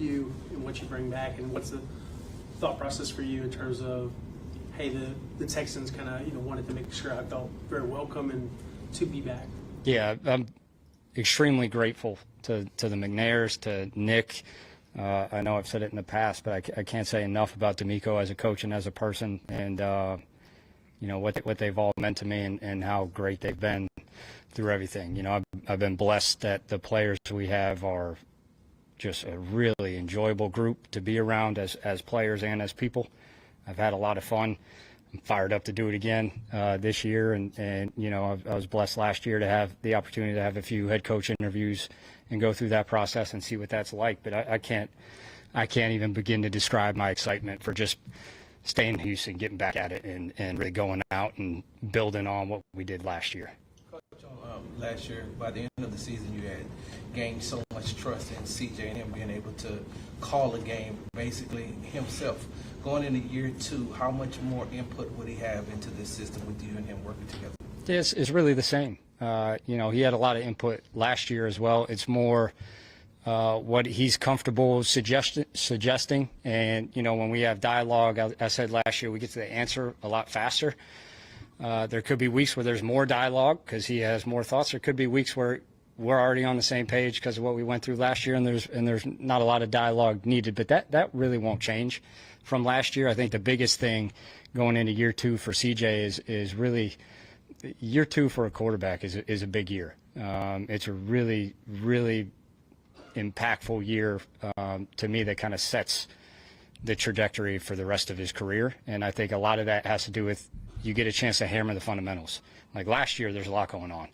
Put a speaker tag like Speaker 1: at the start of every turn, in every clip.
Speaker 1: you and what you bring back, and what's the thought process for you in terms of, hey, the Texans kind of wanted to make sure I felt very welcome and to be back.
Speaker 2: Yeah, I'm extremely grateful to the McNairs, to Nick. I know I've said it in the past, but I can't say enough about D'Amico as a coach and as a person, and what they've all meant to me, and how great they've been through everything. I've been blessed that the players we have are just a really enjoyable group to be around as players and as people. I've had a lot of fun. I'm fired up to do it again this year, and I was blessed last year to have the opportunity to have a few head coach interviews and go through that process and see what that's like. But I can't even begin to describe my excitement for just staying in Houston, getting back at it, and really going out and building on what we did last year.
Speaker 3: Last year, by the end of the season, you had gained so much trust in CJ and him being able to call a game basically himself. Going into year 2, how much more input would he have into this system with you and him working together?
Speaker 2: It's really the same. He had a lot of input last year as well. It's more what he's comfortable suggesting. And, when we have dialogue, I said last year, we get to the answer a lot faster. There could be weeks where there's more dialogue because he has more thoughts. There could be weeks where we're already on the same page because of what we went through last year, and there's not a lot of dialogue needed. But that really won't change from last year. I think the biggest thing going into year 2 for CJ is really year 2 for a quarterback is a big year. It's a really, really impactful year to me that kind of sets the trajectory for the rest of his career. And I think a lot of that has to do with you get a chance to hammer the fundamentals. Like last year, there's a lot going on.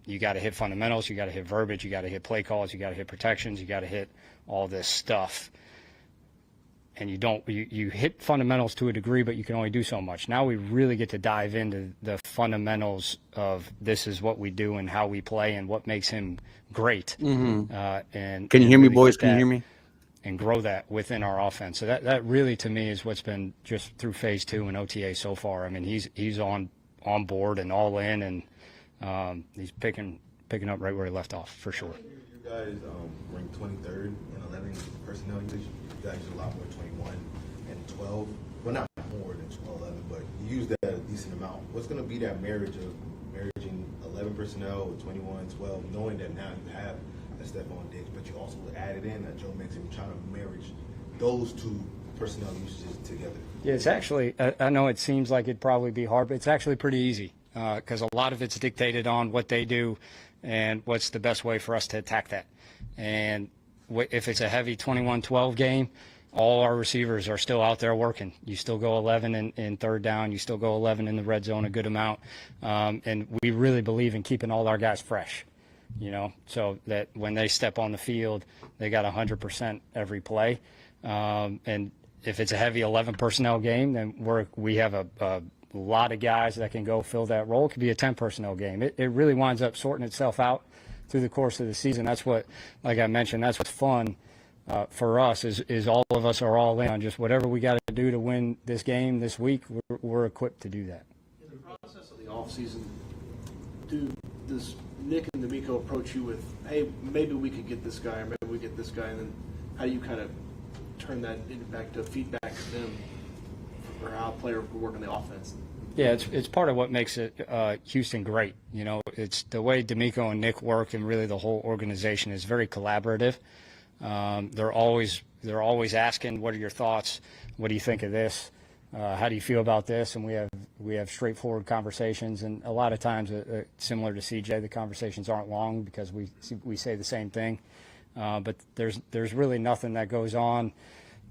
Speaker 2: You got to hit fundamentals, you got to hit verbiage, you got to hit play calls, you got to hit protections, you got to hit all this stuff. And you hit fundamentals to a degree, but you can only do so much. Now we really get to dive into the fundamentals of this is what we do and how we play and what makes him great.
Speaker 4: Mm-hmm.
Speaker 2: And
Speaker 4: can you hear me, boys? Can you hear me?
Speaker 2: And grow that within our offense. So that really, to me, is what's been just through phase 2 and OTA so far. I mean, he's on board and all in, and he's picking up right where he left off for sure.
Speaker 5: You guys ranked 23rd in 11 personnel usage. You guys use a lot more 21 and 12. Well, not more than 12, 11, but you use that a decent amount. What's going to be that marriage of marrying 11 personnel with 21, 12, knowing that now you have Stefon Diggs, but you also added in that Joe Mixon, trying to marriage those 2 personnel usages together?
Speaker 2: Yeah, it's actually, I know it seems like it'd probably be hard, but it's actually pretty easy because a lot of it's dictated on what they do and what's the best way for us to attack that. And if it's a heavy 21-12 game, all our receivers are still out there working. You still go 11 in third down. You still go 11 in the red zone a good amount. And we really believe in keeping all our guys fresh. So that when they step on the field, they got 100% every play. And if it's a heavy 11 personnel game, then we have a lot of guys that can go fill that role. It could be a 10 personnel game. It really winds up sorting itself out through the course of the season. That's what, like I mentioned, that's what's fun for us is all of us are all in on just whatever we got to do to win this game this week. We're equipped to do that.
Speaker 1: In the process of the offseason, does Nick and D'Amico approach you with, hey, maybe we could get this guy, or maybe we get this guy, and then how do you kind of turn that back to feedback to them for how players work on the offense?
Speaker 2: Yeah, it's part of what makes it Houston great. It's the way D'Amico and Nick work, and really the whole organization is very collaborative. They're always asking, what are your thoughts? What do you think of this? How do you feel about this? And we have straightforward conversations, and a lot of times, similar to CJ, the conversations aren't long because we say the same thing. But there's really nothing that goes on,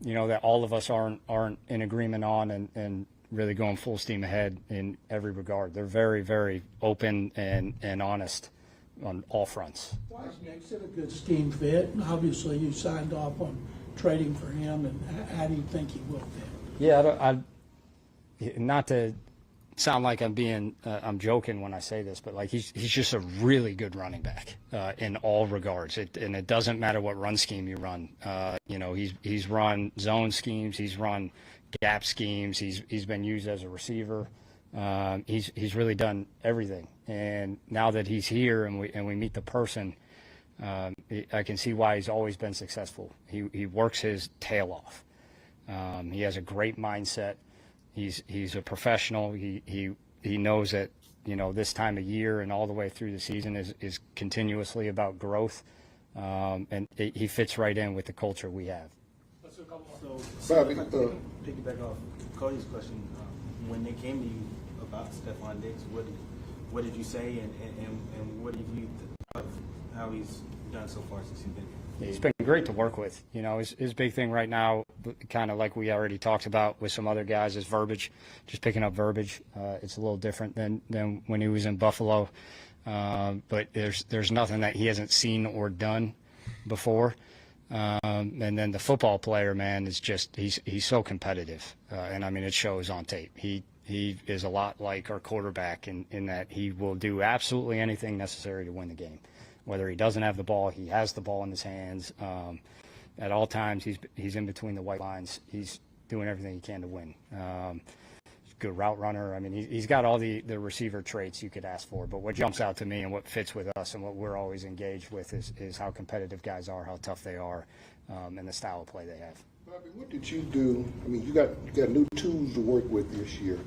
Speaker 2: that all of us aren't in agreement on, and really going full steam ahead in every regard. They're very, very open and honest on all fronts.
Speaker 6: Why is Mixon a good scheme fit? Obviously, you signed off on trading for him, and how do you think he will fit?
Speaker 2: Yeah, not to sound like I'm joking when I say this, but like he's just a really good running back in all regards. And it doesn't matter what run scheme you run. He's run zone schemes, he's run gap schemes, he's been used as a receiver. He's really done everything. And now that he's here and we meet the person, I can see why he's always been successful. He works his tail off. He has a great mindset. He's a professional. He knows that, you know, this time of year and all the way through the season is continuously about growth, and he fits right in with the culture we have.
Speaker 4: Bobby, piggyback off Cody's question, when they came to you about Stefon Diggs, what did you say, and what did you think of how he's done so far since he's been here?
Speaker 2: He's been great to work with. You know, his big thing right now, kind of like we already talked about with some other guys, is verbiage, just picking up verbiage. It's a little different than when he was in Buffalo, but there's nothing that he hasn't seen or done before. And then the football player, man, is just he's so competitive, and I mean it shows on tape. He is a lot like our quarterback in that he will do absolutely anything necessary to win the game. Whether he doesn't have the ball, he has the ball in his hands. At all times, he's in between the white lines. He's doing everything he can to win. Good route runner. I mean, he's got all the receiver traits you could ask for. But what jumps out to me and what fits with us and what we're always engaged with is how competitive guys are, how tough they are, and the style of play they have.
Speaker 7: Bobby, what did you do? I mean, you got new tools to work with this year.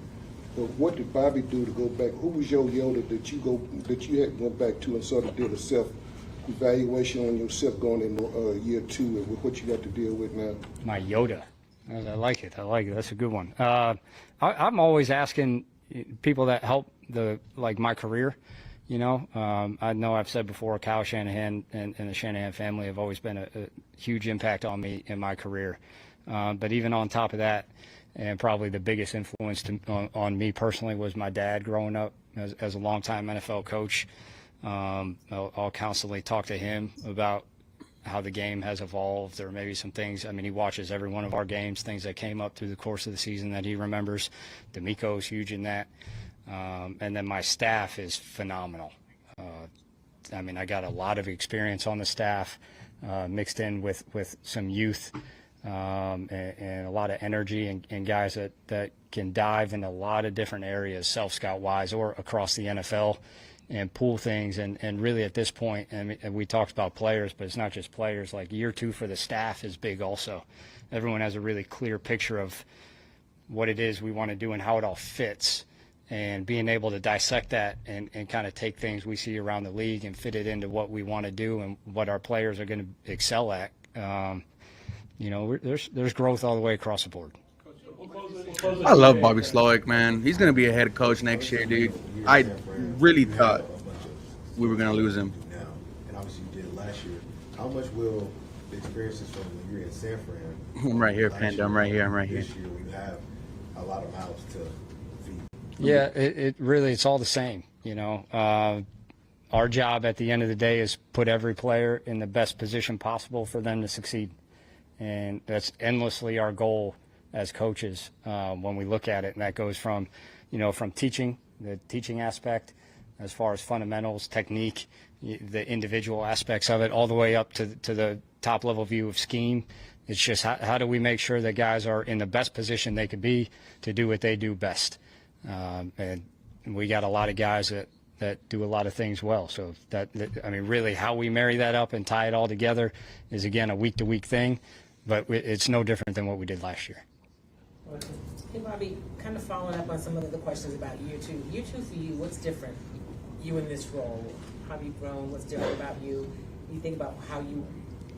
Speaker 7: But what did Bobby do to go back? Who was your Yoda that you had went back to and sort of did a self-evaluation on yourself going in year 2 and with what you got to deal with now?
Speaker 2: My Yoda. I like it. That's a good one. I'm always asking people that help my career. You know, I know I've said before, Kyle Shanahan and the Shanahan family have always been a huge impact on me in my career. But even on top of that, and probably the biggest influence on me personally was my dad growing up as a longtime NFL coach. I'll constantly talk to him about how the game has evolved, or maybe some things. I mean, he watches every one of our games, things that came up through the course of the season that he remembers. D'Amico's huge in that. And then my staff is phenomenal. I mean, I got a lot of experience on the staff, mixed in with some youth, and a lot of energy and guys that can dive in a lot of different areas, self-scout wise or across the NFL, and pull things. And really at this point, and we talked about players, but it's not just players. Like year 2 for the staff is big also. Everyone has a really clear picture of what it is we want to do and how it all fits. And being able to dissect that and kind of take things we see around the league and fit it into what we want to do and what our players are going to excel at. You know, there's growth all the way across the board.
Speaker 8: I love Bobby Slowick, man. He's going to be a head coach next year, dude. I really thought we were going to lose him.
Speaker 5: Now, and obviously you did it last year. How much will the experiences from when you're in San Fran?
Speaker 8: I'm right here, Panda. I'm right here.
Speaker 5: This year we have a lot of mouths to feed.
Speaker 2: Yeah, it really, it's all the same. You know, our job at the end of the day is put every player in the best position possible for them to succeed. And that's endlessly our goal as coaches when we look at it. And that goes from, you know, from teaching, the teaching aspect, as far as fundamentals, technique, the individual aspects of it, all the way up to the top level view of scheme. It's just how do we make sure that guys are in the best position they could be to do what they do best. And we got a lot of guys that do a lot of things well. So I mean, really how we marry that up and tie it all together is, again, a week-to-week thing, but it's no different than what we did last year.
Speaker 9: Hey, Bobby, kind of following up on some of the questions about year 2. Year 2 for you, what's different? You in this role, how have you grown? What's different about you? You think about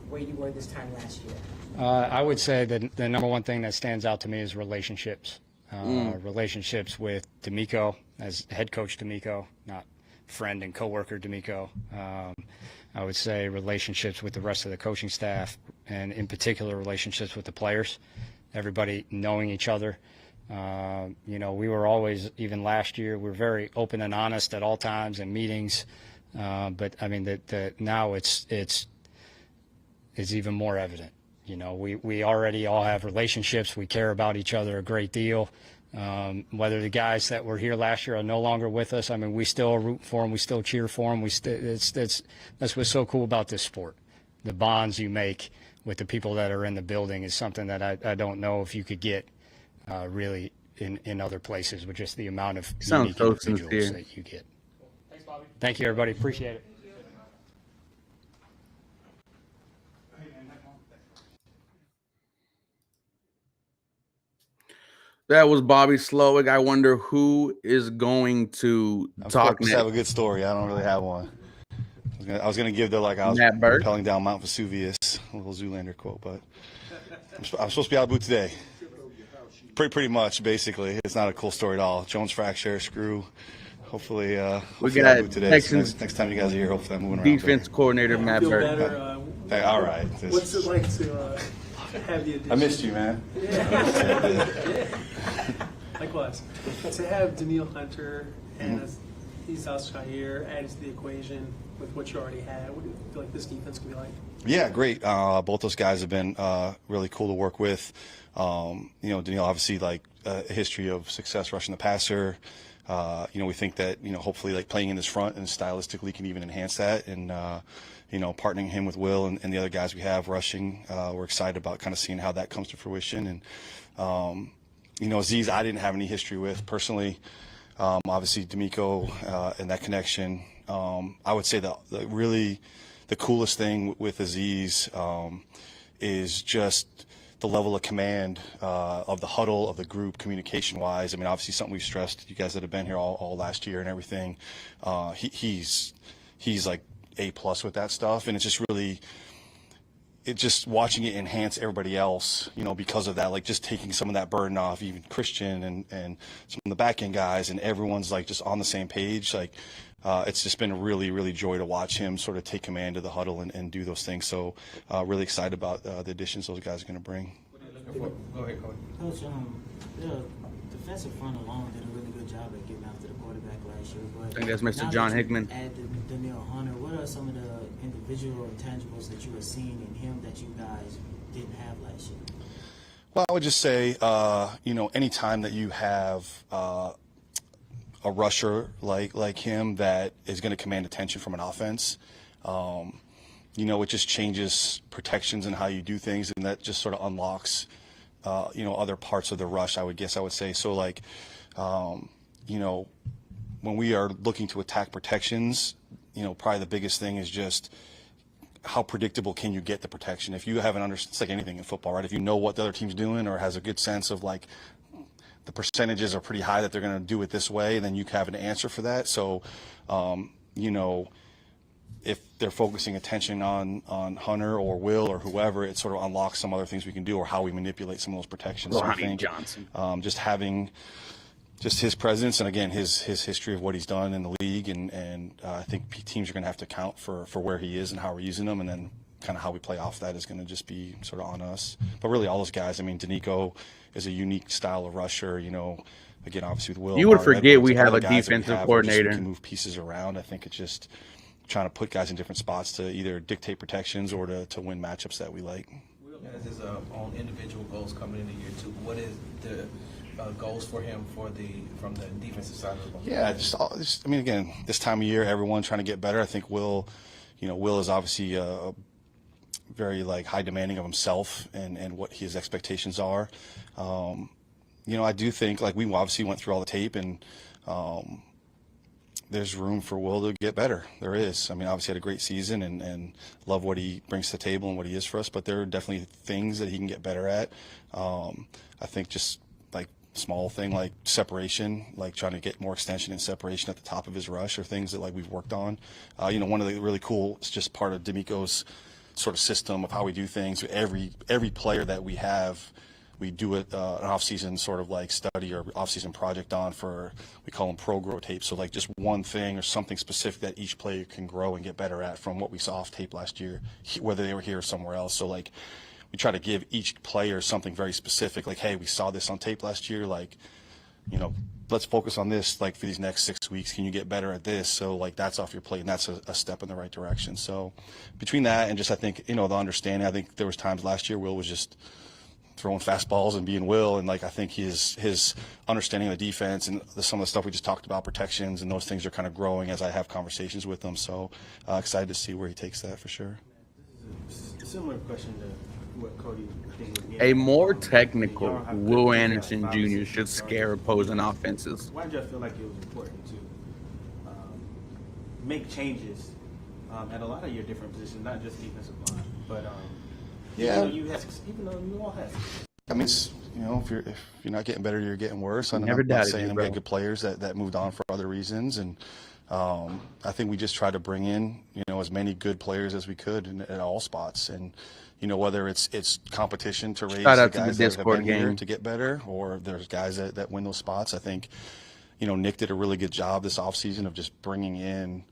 Speaker 9: where you were this time last year.
Speaker 2: I would say that the number one thing that stands out to me is relationships. Relationships with D'Amico, as head coach D'Amico, not friend and coworker D'Amico. I would say relationships with the rest of the coaching staff, and in particular relationships with the players. Everybody knowing each other. You know, we were always, even last year, we were very open and honest at all times in meetings. But I mean, now it's even more evident. You know, we already all have relationships. We care about each other a great deal. Whether the guys that were here last year are no longer with us, I mean, we still root for them. We still cheer for them. That's what's so cool about this sport. The bonds you make with the people that are in the building is something that I don't know if you could get really in other places with just the amount of unique individuals that you get. Thanks, Bobby. Thank you, everybody. Appreciate it.
Speaker 8: That was Bobby Slowick. I wonder who is going to talk
Speaker 10: I
Speaker 8: next.
Speaker 10: have a good story. I don't really have one. I was gonna give the I was
Speaker 8: Matt Bird?
Speaker 10: rappelling down Mount Vesuvius, a little Zoolander quote, but I'm supposed to be out of boot today. Pretty much, basically. It's not a cool story at all. Jones fracture, screw. Hopefully,
Speaker 8: We
Speaker 10: out
Speaker 8: got
Speaker 10: of boot today.
Speaker 8: Texans
Speaker 10: Next time you guys are here, hopefully I'm moving around.
Speaker 8: defense coordinator Matt
Speaker 11: Feel
Speaker 8: Bird.
Speaker 11: better.
Speaker 10: Hey, all right.
Speaker 11: What's it like to have the addition?
Speaker 10: I missed you, man.
Speaker 11: Likewise. To have Daniil Hunter and Isaiah Shahir added to the equation with what you already had, what do you feel like this defense can be like?
Speaker 10: Yeah, great. Both those guys have been really cool to work with. Daniil obviously like a history of success rushing the passer. We think that hopefully like playing in this front and stylistically can even enhance that. And partnering him with Will and the other guys we have rushing, we're excited about kind of seeing how that comes to fruition. And Aziz, I didn't have any history with personally. Obviously, D'Amico and that connection. I would say that the coolest thing with Aziz is just the level of command of the huddle, of the group, communication-wise. I mean, obviously something we've stressed, you guys that have been here all last year and everything. He's like A+ with that stuff, and it's just watching it enhance everybody else, because of that, like just taking some of that burden off, even Christian and some of the back end guys, and everyone's like just on the same page. Like, it's just been a really, really joy to watch him sort of take command of the huddle and do those things. So, really excited about the additions those guys are going to bring.
Speaker 3: What are you looking for? Go ahead, Coach.
Speaker 12: Coach, the defensive front alone did a really good job at getting after the quarterback last year. But
Speaker 8: I think that's Mr.
Speaker 12: now
Speaker 8: John
Speaker 12: that you
Speaker 8: Hickman.
Speaker 12: Add Daniil Hunter. What are some of the individual intangibles that you are seeing in him that you guys didn't have last year?
Speaker 10: Well, I would just say, anytime that you have a rusher like him that is going to command attention from an offense, it just changes protections and how you do things, and that just sort of unlocks, other parts of the rush, I would say. So, when we are looking to attack protections, probably the biggest thing is just how predictable can you get the protection. If you have it's like anything in football, right? If you know what the other team's doing or has a good sense of like the percentages are pretty high that they're going to do it this way, then you have an answer for that. So, if they're focusing attention on Hunter or Will or whoever, it sort of unlocks some other things we can do or how we manipulate some of those protections. So I think
Speaker 8: Johnson.
Speaker 10: Just having his presence and again his history of what he's done in the league, and I think teams are going to have to account for where he is and how we're using him, and then kind of how we play off that is going to just be sort of on us. But really, all those guys. I mean, Danico is a unique style of rusher. Again, obviously with Will.
Speaker 8: You would
Speaker 10: Harvey,
Speaker 8: forget
Speaker 10: Edwards,
Speaker 8: we
Speaker 10: all
Speaker 8: have
Speaker 10: the
Speaker 8: a
Speaker 10: guys that we
Speaker 8: defensive
Speaker 10: have,
Speaker 8: coordinator.
Speaker 10: We can move pieces around. I think it's just trying to put guys in different spots to either dictate protections or to win matchups that we like.
Speaker 3: As his on individual goals coming into year 2, what is the goals for him from the defensive side of the ball?
Speaker 10: Yeah, again, this time of year, everyone trying to get better. I think Will is obviously very high demanding of himself and what his expectations are. I do think we obviously went through all the tape and there's room for Will to get better. There is. I mean, obviously had a great season and love what he brings to the table and what he is for us, but there are definitely things that he can get better at. I think just small thing like separation, trying to get more extension and separation at the top of his rush are things that we've worked on. One of the really cool, it's just part of D'Amico's sort of system of how we do things. Every player that we have, we do an off-season sort of study or off-season project on for, we call them pro-grow tapes. So just one thing or something specific that each player can grow and get better at from what we saw off tape last year, whether they were here or somewhere else. So we try to give each player something very specific, hey, we saw this on tape last year, let's focus on this, for these next 6 weeks, can you get better at this? So, that's off your plate, and that's a step in the right direction. So, between that and just, I think, the understanding, I think there was times last year Will was just throwing fastballs and being Will, and, I think his understanding of the defense and some of the stuff we just talked about, protections, and those things are kind of growing as I have conversations with him. So, excited to see where he takes that for sure.
Speaker 4: A similar question to what Cody, I think, was getting
Speaker 8: A
Speaker 4: at.
Speaker 8: more technical
Speaker 4: Y'all have
Speaker 8: Will
Speaker 4: good
Speaker 8: Anderson
Speaker 4: defense,
Speaker 8: Jr.
Speaker 4: obviously.
Speaker 8: should scare opposing offenses.
Speaker 4: Why did you feel like it was important to make changes at a lot of your different positions, not just defensive line, but
Speaker 10: Yeah.
Speaker 4: you had, even though you all had.
Speaker 10: I mean, you know, if you're not getting better, you're getting worse. I'm
Speaker 8: Never
Speaker 10: not
Speaker 8: doubted
Speaker 10: saying
Speaker 8: you,
Speaker 10: that
Speaker 8: bro.
Speaker 10: we had good players that moved on for other reasons, and I think we just tried to bring in, you know, as many good players as we could at all spots, and you know, whether it's competition to raise
Speaker 8: Shout
Speaker 10: the
Speaker 8: out to the
Speaker 10: guys that have
Speaker 8: Discord
Speaker 10: been here
Speaker 8: game.
Speaker 10: to get better, or there's guys that win those spots. I think, you know, Nick did a really good job this offseason of just bringing in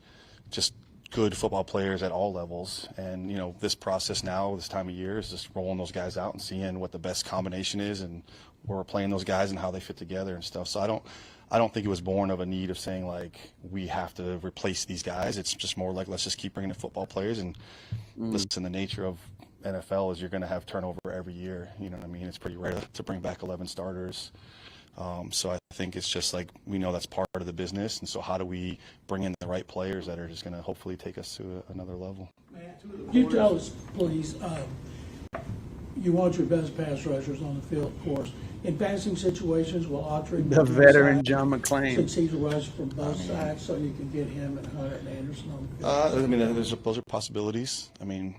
Speaker 10: just good football players at all levels. And, you know, this process now, this time of year, is just rolling those guys out and seeing what the best combination is and where we're playing those guys and how they fit together and stuff. So I don't think it was born of a need of saying, like, we have to replace these guys. It's just more like, let's just keep bringing in football players. And listen, the nature of NFL is you're going to have turnover every year. You know what I mean? It's pretty rare to bring back 11 starters. So I think it's just like, we know that's part of the business, and so how do we bring in the right players that are just going to hopefully take us to another level?
Speaker 6: You tell us, please, you want your best pass rushers on the field, of course. In passing situations, will Autry,
Speaker 8: The veteran John McClain.
Speaker 6: since he's a rusher from both sides, so you can get him and Hunter and Anderson on the field?
Speaker 10: I mean, those are possibilities. I mean,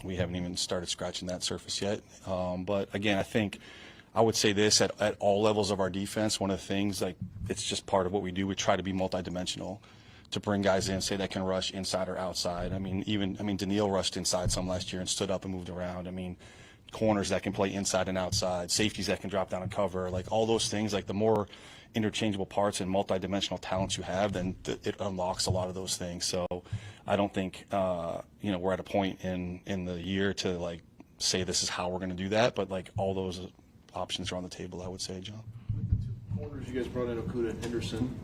Speaker 10: we haven't even started scratching that surface yet. But again, I think I would say this at all levels of our defense. One of the things, like, it's just part of what we do. We try to be multidimensional, to bring guys in, say, that can rush inside or outside. I mean, Daniil rushed inside some last year and stood up and moved around. I mean, corners that can play inside and outside, safeties that can drop down and cover, like all those things. Like, the more interchangeable parts and multidimensional talents you have, then it unlocks a lot of those things. So I don't think you know, we're at a point in the year to, like, say this is how we're going to do that, but like all those options are on the table, I would say, John.
Speaker 1: With the two corners you guys brought in, Okudah and Henderson,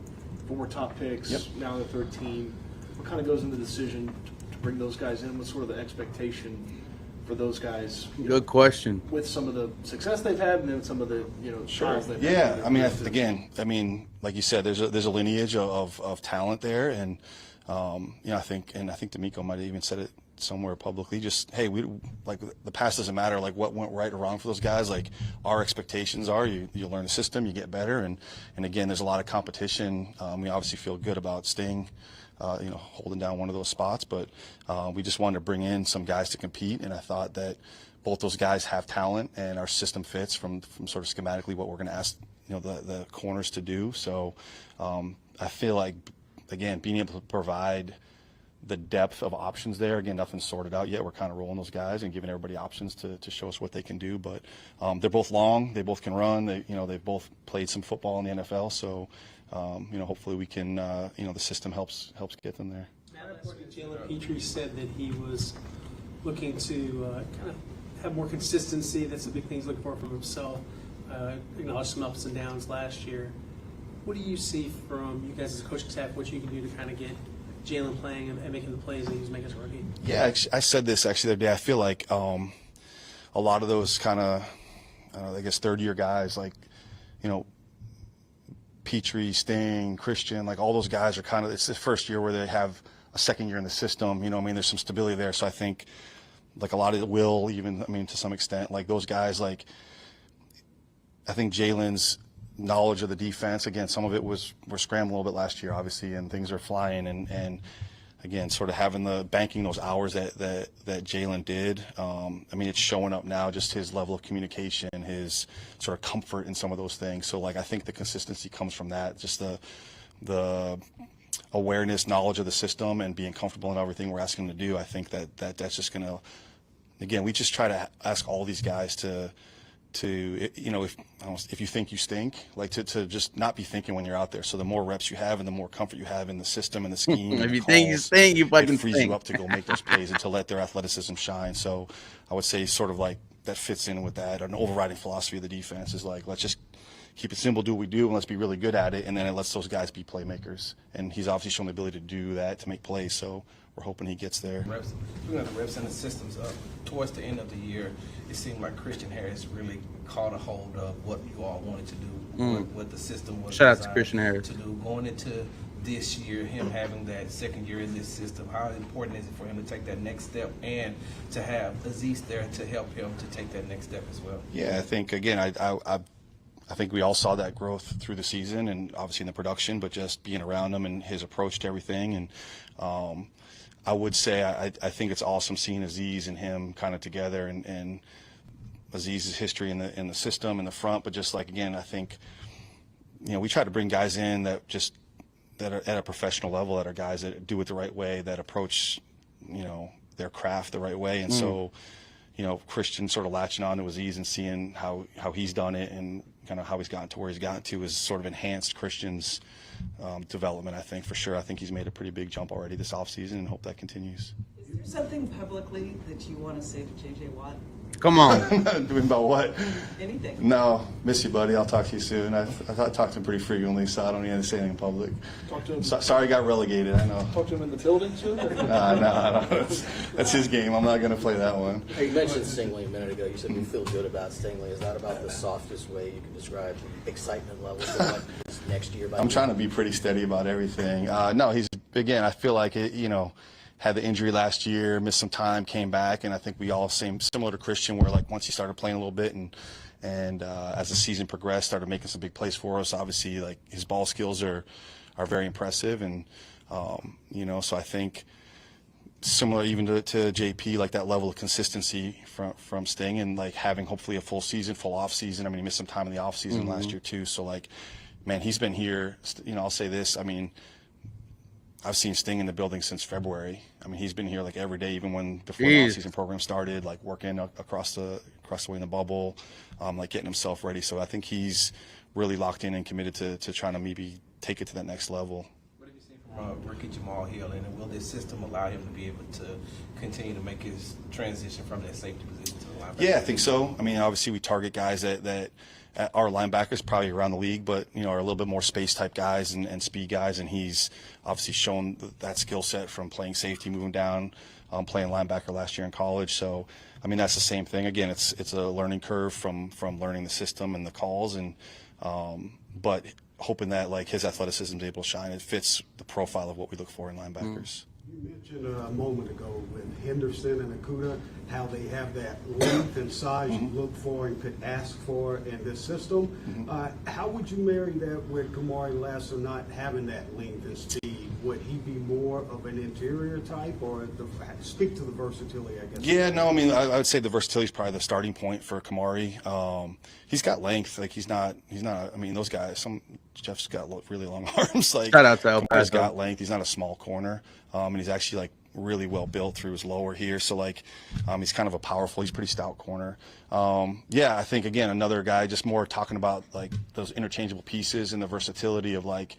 Speaker 1: former top picks,
Speaker 10: Yep.
Speaker 1: now the third team. What kind of goes into the decision to bring those guys in? What's sort of the expectation for those guys?
Speaker 8: Good question.
Speaker 1: With some of the success they've had, and then some of the, you know, trials they've had.
Speaker 10: Yeah, I mean, like you said, there's a lineage of talent there, and you know, I think D'Amico might have even said it somewhere publicly. Just, hey, we, like, the past doesn't matter. Like, what went right or wrong for those guys. Like, our expectations are you learn the system, you get better, and again, there's a lot of competition. We obviously feel good about staying, you know, holding down one of those spots, but we just wanted to bring in some guys to compete, and I thought that both those guys have talent, and our system fits from sort of schematically what we're going to ask, you know, the corners to do. So I feel like, again, being able to provide the depth of options there. Again, nothing's sorted out yet. We're kind of rolling those guys and giving everybody options to show us what they can do. But they're both long. They both can run. They've both played some football in the NFL. So, you know, hopefully we can, you know, the system helps get them there.
Speaker 11: Jalen Petrie said that he was looking to kind of have more consistency. That's the big thing he's looking for from himself. Acknowledge some ups and downs last year. What do you see from you guys as a coaching staff, what you can do to kind of get Jalen playing and making the plays that he was making as a rookie?
Speaker 10: Yeah, I said this actually the other day. I feel like a lot of those kind of, I guess, third-year guys, like, you know, Petrie, Sting, Christian, like all those guys are kind of, it's the first year where they have a second year in the system. You know, I mean, there's some stability there. So I think, like, a lot of it will, even, I mean, to some extent, like those guys, like, I think Jalen's knowledge of the defense, again, some of it we're scrambling a little bit last year, obviously, and things are flying, and again, sort of having banking those hours that Jalen did. I mean, it's showing up now, just his level of communication, his sort of comfort in some of those things. So, like, I think the consistency comes from that, just the awareness, knowledge of the system, and being comfortable in everything we're asking him to do. I think that's just going to, again, we just try to ask all these guys to you know, if you think you stink, like to just not be thinking when you're out there. So the more reps you have and the more comfort you have in the system and the scheme,
Speaker 8: If
Speaker 10: and the
Speaker 8: you think you
Speaker 10: calls,
Speaker 8: stink, you fucking
Speaker 10: it frees
Speaker 8: stink.
Speaker 10: you up to go make those plays and to let their athleticism shine. So I would say sort of like that fits in with that. An overriding philosophy of the defense is like, let's just keep it simple, do what we do, and let's be really good at it. And then it lets those guys be playmakers. And he's obviously shown the ability to do that, to make plays. So we're hoping he gets there.
Speaker 3: Reps, looking at the reps and the systems up towards the end of the year, it seemed like Christian Harris really caught a hold of what you all wanted to do, what the system was
Speaker 8: Shout out to
Speaker 3: designed
Speaker 8: Christian Harris.
Speaker 3: to do. Going into this year, him having that second year in this system, how important is it for him to take that next step and to have Aziz there to help him to take that next step as well?
Speaker 10: Yeah, I think, again, I think we all saw that growth through the season and obviously in the production, but just being around him and his approach to everything. And I would say I think it's awesome seeing Aziz and him kind of together and Aziz's history in the system, in the front, but just like, again, I think, we try to bring guys in that are at a professional level, that are guys that do it the right way, that approach, their craft the right way. And so, Christian sort of latching on to Aziz and seeing how he's done it and kind of how he's gotten to where he's gotten to has sort of enhanced Christian's development, I think, for sure. I think he's made a pretty big jump already this offseason and hope that continues.
Speaker 13: Is there something publicly that you want to say to J.J. Watt?
Speaker 8: Come on.
Speaker 10: Doing about what?
Speaker 13: Anything.
Speaker 10: No, miss you, buddy. I'll talk to you soon. I talk to him pretty frequently, so I don't need to say anything in public.
Speaker 1: Talk to him.
Speaker 10: Sorry, I got relegated. I know.
Speaker 1: Talk to him in the building too.
Speaker 10: No. That's his game. I'm not going to play that one.
Speaker 14: Hey, you mentioned Stingley a minute ago. You said you feel good about Stingley. Is that about the softest way you can describe excitement levels for what is next year?
Speaker 10: I'm trying to be pretty steady about everything. No, he's, again, I feel like it, had the injury last year, missed some time, came back, and I think we all similar to Christian, where like once he started playing a little bit and as the season progressed, started making some big plays for us. Obviously, like his ball skills are very impressive, and so I think similar even to JP, like that level of consistency from Sting, and like having hopefully a full season, full off season. I mean, he missed some time in the off season last year too. So like, man, he's been here. I'll say this. I mean, I've seen Sting in the building since February. I mean, he's been here like every day, even before the off-season program started, like working across the way in the bubble, like getting himself ready. So I think he's really locked in and committed to trying to maybe take it to that next level.
Speaker 3: What have you seen from rookie Jamal Hill, and will this system allow him to be able to continue to make his transition from that safety position to the linebacker?
Speaker 10: Yeah, I think so. I mean, obviously we target guys that our linebackers probably around the league, but are a little bit more space type guys and speed guys, and he's obviously shown that skill set from playing safety, moving down, playing linebacker last year in college. So I mean, that's the same thing. Again, it's a learning curve from learning the system and the calls, and but hoping that like his athleticism is able to shine. It fits the profile of what we look for in linebackers.
Speaker 15: You mentioned a moment ago with Henderson and Akuda, how they have that length and size you look for and could ask for in this system. How would you marry that with Kamari Lassiter not having that length and speed? Would he be more of an interior type, or speak to the versatility, I guess?
Speaker 10: Yeah, no, I mean, I would say the versatility is probably the starting point for Kamari. He's got length. Like, he's not, I mean, those guys, Jeff's got really long arms. Like,
Speaker 8: shout out to El
Speaker 10: Kamari's got length. He's not a small corner. And he's actually, like, really well built through his lower here. So, like, he's kind of a powerful, he's a pretty stout corner. Yeah, I think, again, another guy just more talking about, like, those interchangeable pieces and the versatility of, like,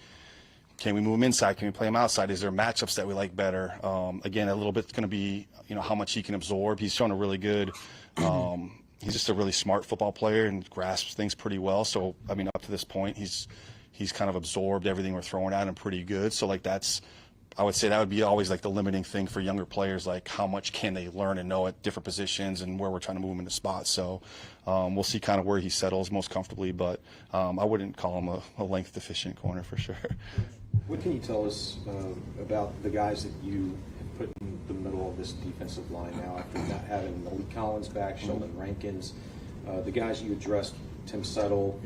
Speaker 10: can we move him inside? Can we play him outside? Is there matchups that we like better? Again, a little bit's going to be, how much he can absorb. He's shown a really good, he's just a really smart football player and grasps things pretty well. So, I mean, up to this point, he's kind of absorbed everything we're throwing at him pretty good. So, like, I would say that would be always like the limiting thing for younger players, like how much can they learn and know at different positions and where we're trying to move him into spots. So we'll see kind of where he settles most comfortably, but I wouldn't call him a length deficient corner for sure.
Speaker 16: What can you tell us about the guys that you have put in the middle of this defensive line now after not having Nico Collins back, Sheldon Rankins, the guys you addressed, Tim Settle,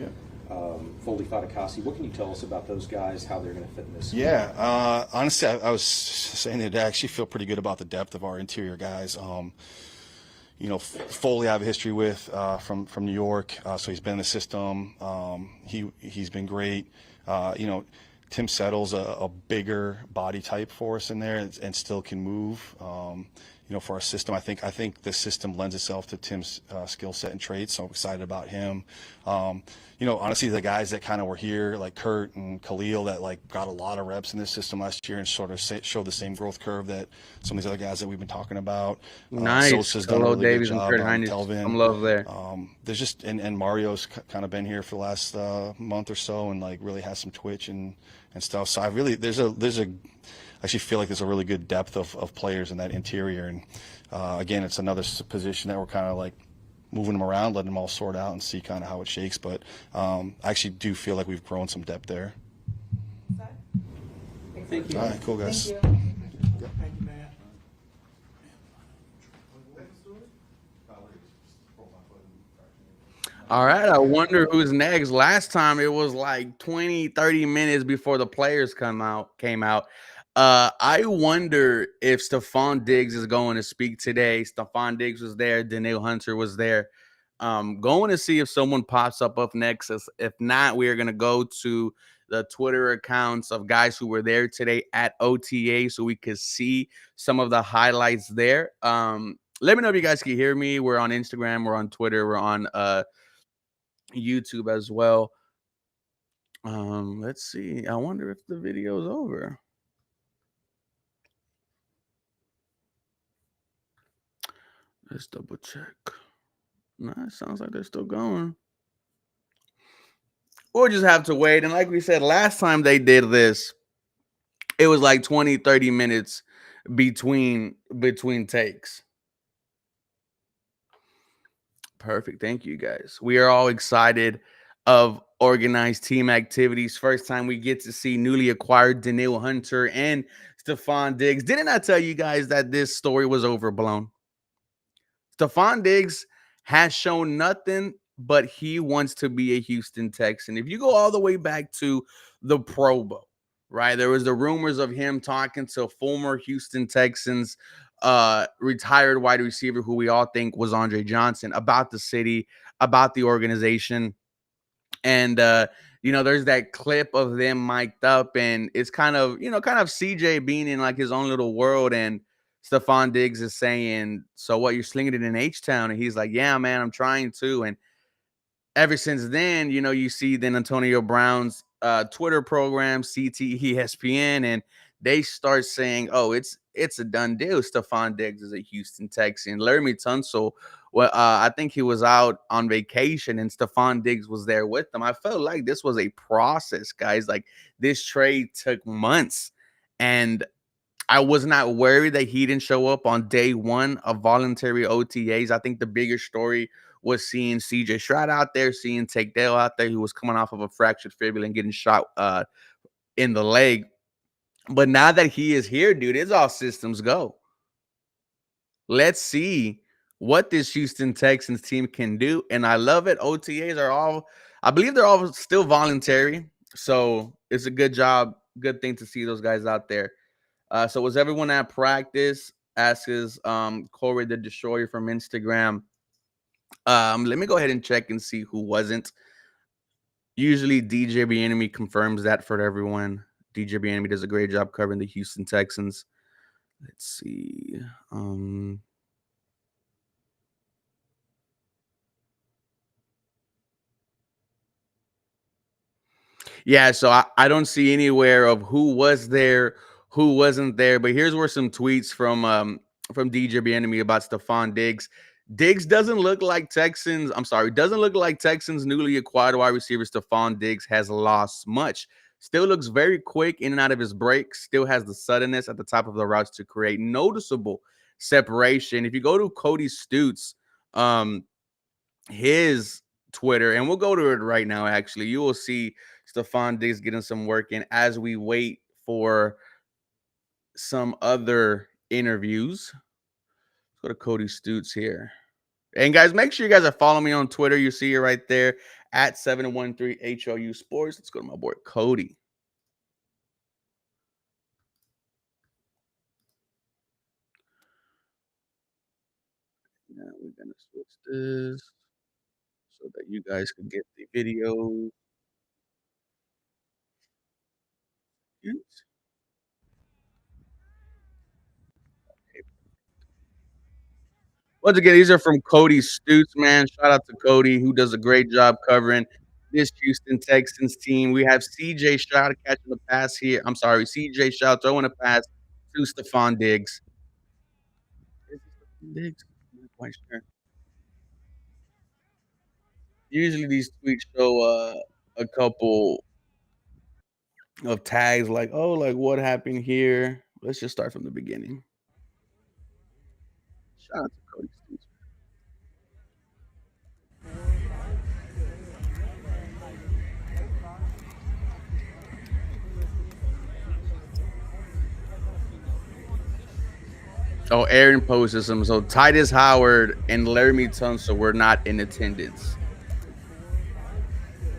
Speaker 16: Foley Fatakasi? What can you tell us about those guys, how they're going to fit in this?
Speaker 10: Yeah, honestly, I was saying that I actually feel pretty good about the depth of our interior guys. Foley I have a history with from New York, so he's been in the system. He's been great. Tim Settle's a bigger body type for us in there and still can move. For our system, I think the system lends itself to Tim's skill set and traits, so I'm excited about him. Honestly, the guys that kind of were here, like Kurt and Khalil, that like got a lot of reps in this system last year and sort of showed the same growth curve that some of these other guys that we've been talking about.
Speaker 8: Nice.
Speaker 10: Sosa's done a really
Speaker 8: Davies
Speaker 10: good
Speaker 8: and
Speaker 10: job.
Speaker 8: Kurt Heinrich. Some love there.
Speaker 10: There's just and Mario's kind of been here for the last month or so and like really has some twitch and stuff. So I really I actually feel like there's a really good depth of players in that interior. And again, it's another position that we're kind of like moving them around, letting them all sort out and see kind of how it shakes. But I actually do feel like we've grown some depth there.
Speaker 11: Thank you.
Speaker 10: All right, cool, guys.
Speaker 6: Thank you, Matt.
Speaker 8: All right, I wonder who's next. Last time it was like 20, 30 minutes before the players came out. I wonder if Stefon Diggs is going to speak today. Stefon Diggs was there. Danielle Hunter was there. Going to see if someone pops up next. If not, we are going to go to the Twitter accounts of guys who were there today at OTA so we could see some of the highlights there. Let me know if you guys can hear me. We're on Instagram, we're on Twitter, we're on YouTube as well. Let's see. I wonder if the video is over. Let's double check. No, it sounds like they're still going. We'll just have to wait. And like we said, last time they did this, it was like 20, 30 minutes between takes. Perfect. Thank you, guys. We are all excited of organized team activities. First time we get to see newly acquired Daniil Hunter and Stefon Diggs. Didn't I tell you guys that this story was overblown? Stefon Diggs has shown nothing but he wants to be a Houston Texan. If you go all the way back to the Pro Bowl, right? There was the rumors of him talking to former Houston Texans retired wide receiver who we all think was Andre Johnson about the city, about the organization. And there's that clip of them mic'd up, and it's kind of CJ being in like his own little world, and Stefon Diggs is saying, "So what, you're slinging it in H-Town?" And he's like, "Yeah, man, I'm trying to." And ever since then, you see then Antonio Brown's Twitter program, CT ESPN, and they start saying, "Oh, it's a done deal. Stefon Diggs is a Houston Texan." Larry Tunsil, I think he was out on vacation, and Stefon Diggs was there with them. I felt like this was a process, guys. Like, this trade took months, and I was not worried that he didn't show up on day one of voluntary OTAs. I think the bigger story was seeing CJ Stroud out there, seeing Tank Dell out there, who was coming off of a fractured fibula and getting shot in the leg. But now that he is here, dude, it's all systems go. Let's see what this Houston Texans team can do. And I love it. OTAs are all, I believe they're all still voluntary. So it's a good job, good thing to see those guys out there. So was everyone at practice? Asks Corey the Destroyer from Instagram. Let me go ahead and check and see who wasn't. Usually DJ Bieniemy confirms that for everyone. DJ Bieniemy does a great job covering the Houston Texans. Let's see. Yeah, so I don't see anywhere of who was there, who wasn't there. But here's where some tweets from DJ Bieniemy about Stefon Diggs. Diggs doesn't look like Texans. Doesn't look like Texans newly acquired wide receiver Stefon Diggs has lost much. Still looks very quick in and out of his breaks. Still has the suddenness at the top of the routes to create noticeable separation. If you go to Cody Stutes, his Twitter, and we'll go to it right now, actually, you will see Stefon Diggs getting some work in as we wait for some other interviews. Let's go to Cody Stutes here. And guys, make sure you guys are following me on Twitter. You see it right there at 713HOU Sports. Let's go to my boy Cody. Now we're gonna switch this so that you guys can get the video. Once again, these are from Cody Stutes, man. Shout out to Cody, who does a great job covering this Houston Texans team. We have CJ Stroud catching the pass here. CJ Stroud throwing a pass to Stefon Diggs. Is it Stefon Diggs? I'm not quite sure. Usually these tweets show a couple of tags like, oh, like what happened here? Let's just start from the beginning. Shout out to Cody Stutes. Oh, Aaron posted some. So Titus Howard and Laramie Tunsil were not in attendance.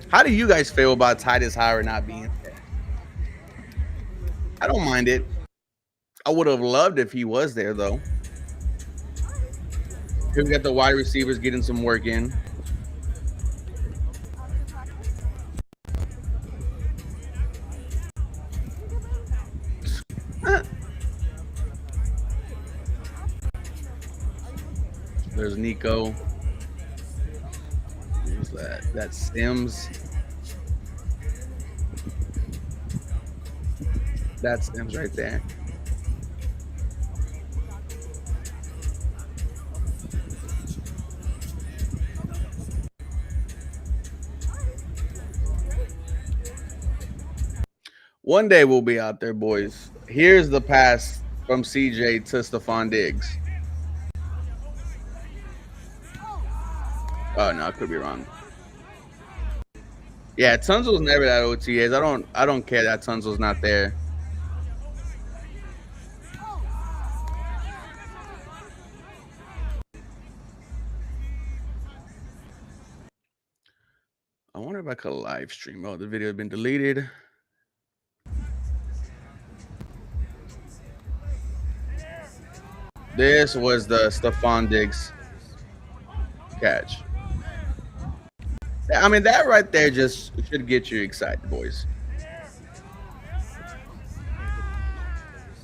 Speaker 8: How do you guys feel about Titus Howard not being there? I don't mind it. I would have loved if he was there, though. Here we got the wide receivers getting some work in. There's Nico. Who's that? That's Sims. That's Sims right there. One day we'll be out there, boys. Here's the pass from CJ to Stefon Diggs. Oh no, I could be wrong. Yeah, Tunzel's never at OTAs. I don't care that Tunzel's not there. I wonder if I could live stream. Oh, the video had been deleted. This was the Stefon Diggs catch. I mean, that right there just should get you excited, boys.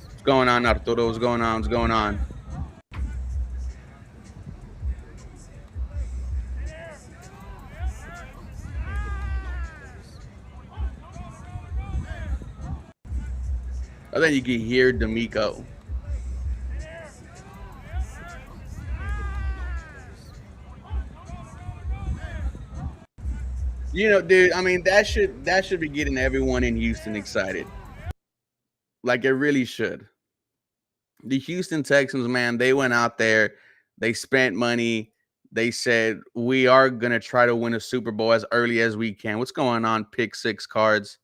Speaker 8: What's going on, Arturo? What's going on? What's going on? I think you can hear D'Amico. You know, dude, I mean, that should be getting everyone in Houston excited. Like, it really should. The Houston Texans, man, they went out there, they spent money, they said, we are going to try to win a Super Bowl as early as we can. What's going on, Pick 6 cards?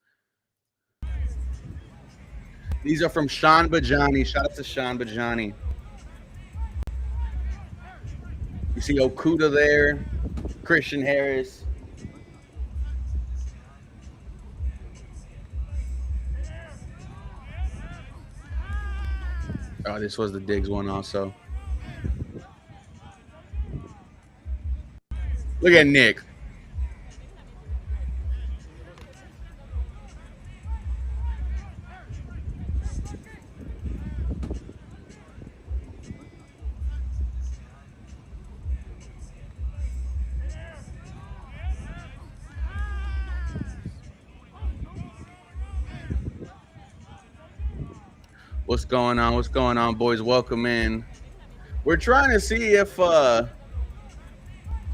Speaker 8: These are from Sean Bajani. Shout out to Sean Bajani. You see Okuda there, Christian Harris. Oh, this was the Diggs one also. Look at Nick. What's going on? What's going on, boys? Welcome in. We're trying to see if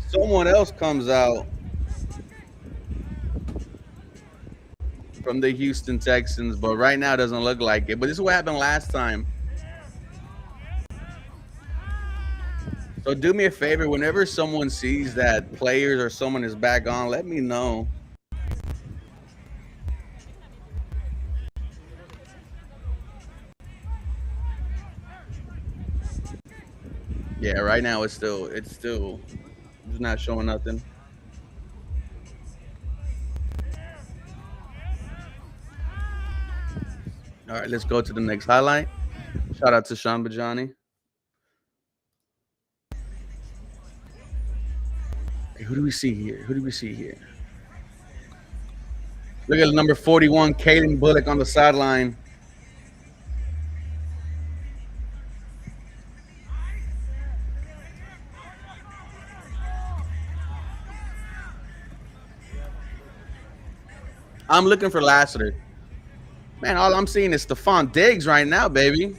Speaker 8: someone else comes out from the Houston Texans, but right now it doesn't look like it. But this is what happened last time. So do me a favor, whenever someone sees that players or someone is back on, let me know. Yeah, right now it's still it's not showing nothing. All right, let's go to the next highlight. Shout out to Sean Bajani. Hey, who do we see here? Who do we see here? Look at number 41, Caden Bullock on the sideline. I'm looking for Lassiter. Man, all I'm seeing is Stefon Diggs right now, baby.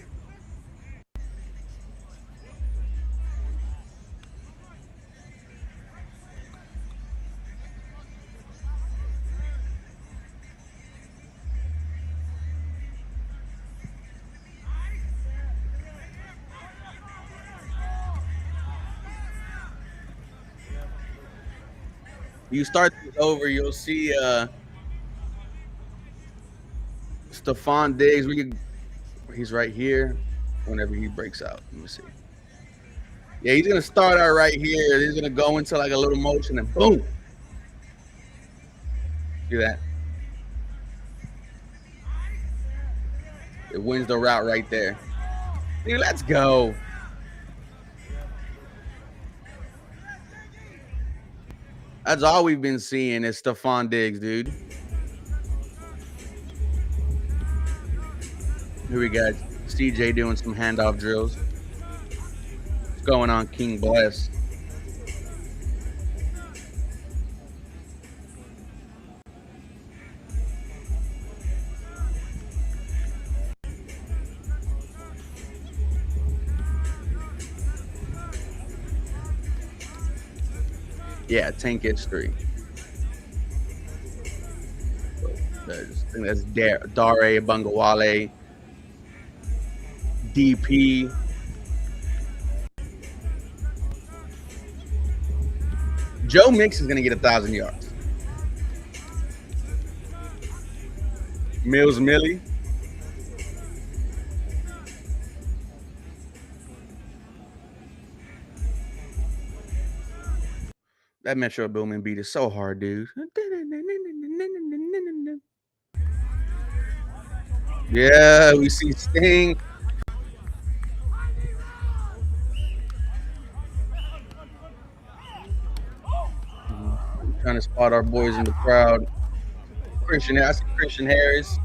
Speaker 8: You start this over, you'll see Stefon Diggs. He's right here whenever he breaks out. Let me see. Yeah, he's going to start out right here. He's going to go into like a little motion and boom. See that? It wins the route right there. Dude, let's go. That's all we've been seeing is Stefon Diggs, dude. Here we got CJ doing some handoff drills. What's going on, King Bless? Yeah, Tank gets 3. I think that's Dare Bungawale, DP. Joe Mixon is going to get 1,000 yards. Mills Millie. That Metro Boomin beat is so hard, dude. Yeah, we see Sting. Trying to spot our boys in the crowd. I see Christian Harris.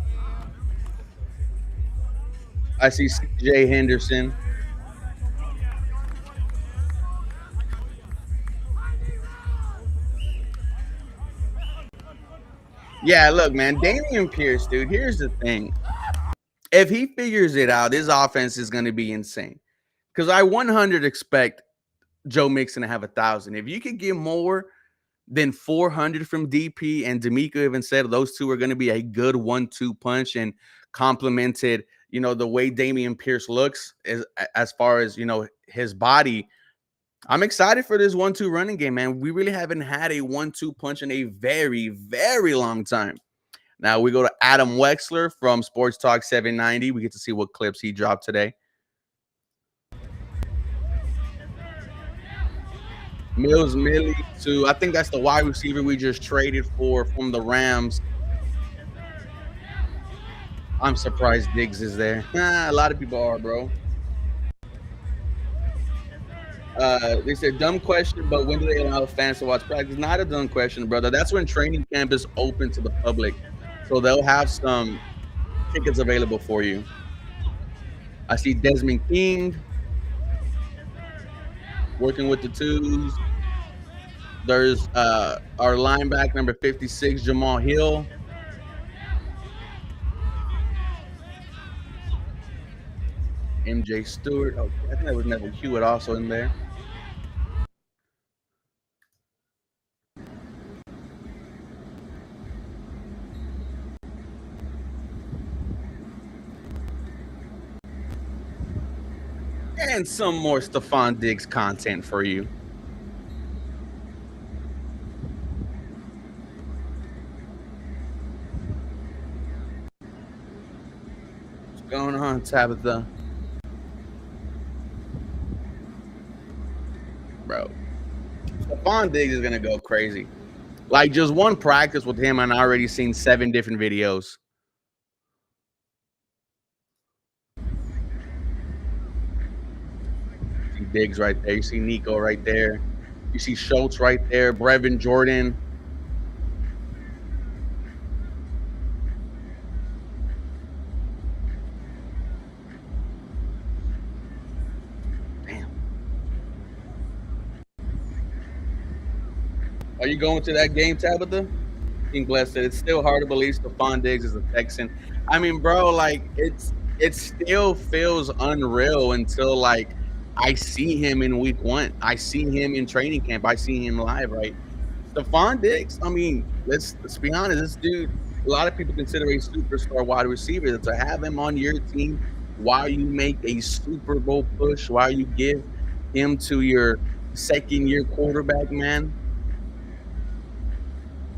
Speaker 8: I see CJ Henderson. Yeah, look, man, Dameon Pierce, dude, here's the thing. If he figures it out, his offense is going to be insane. Because I 100 expect Joe Mixon to have 1,000. If you could get more than 400 from DP, and D'Amico even said those two are going to be a good 1-2 punch and complemented, you know, the way Dameon Pierce looks as far as, you know, his body. I'm excited for this 1-2 running game, man. We really haven't had a 1-2 punch in a very, very long time. Now we go to Adam Wexler from Sports Talk 790. We get to see what clips he dropped today. Mills Millie to, I think that's the wide receiver we just traded for from the Rams. I'm surprised Diggs is there. A lot of people are, bro. They said dumb question, but when do they allow fans to watch practice? Not a dumb question, brother. That's when training camp is open to the public. So they'll have some tickets available for you. I see Desmond King working with the twos. There's our linebacker number 56, Jamal Hill. MJ Stewart. Okay, I think that was Neville Hewitt also in there. And some more Stefon Diggs content for you. What's going on, Tabitha? Bro, Stefon Diggs is going to go crazy. Like, just one practice with him, and I already seen 7 different videos. Diggs right there. You see Nico right there. You see Schultz right there. Brevin Jordan. Damn. Are you going to that game, Tabitha? King Bless said it's still hard to believe Stefon Diggs is a Texan. I mean, bro, like it still feels unreal until like I see him in week 1. I see him in training camp. I see him live, right? Stefon Diggs, I mean, let's be honest. This dude, a lot of people consider a superstar wide receiver. To have him on your team while you make a Super Bowl push, while you give him to your second-year quarterback, man,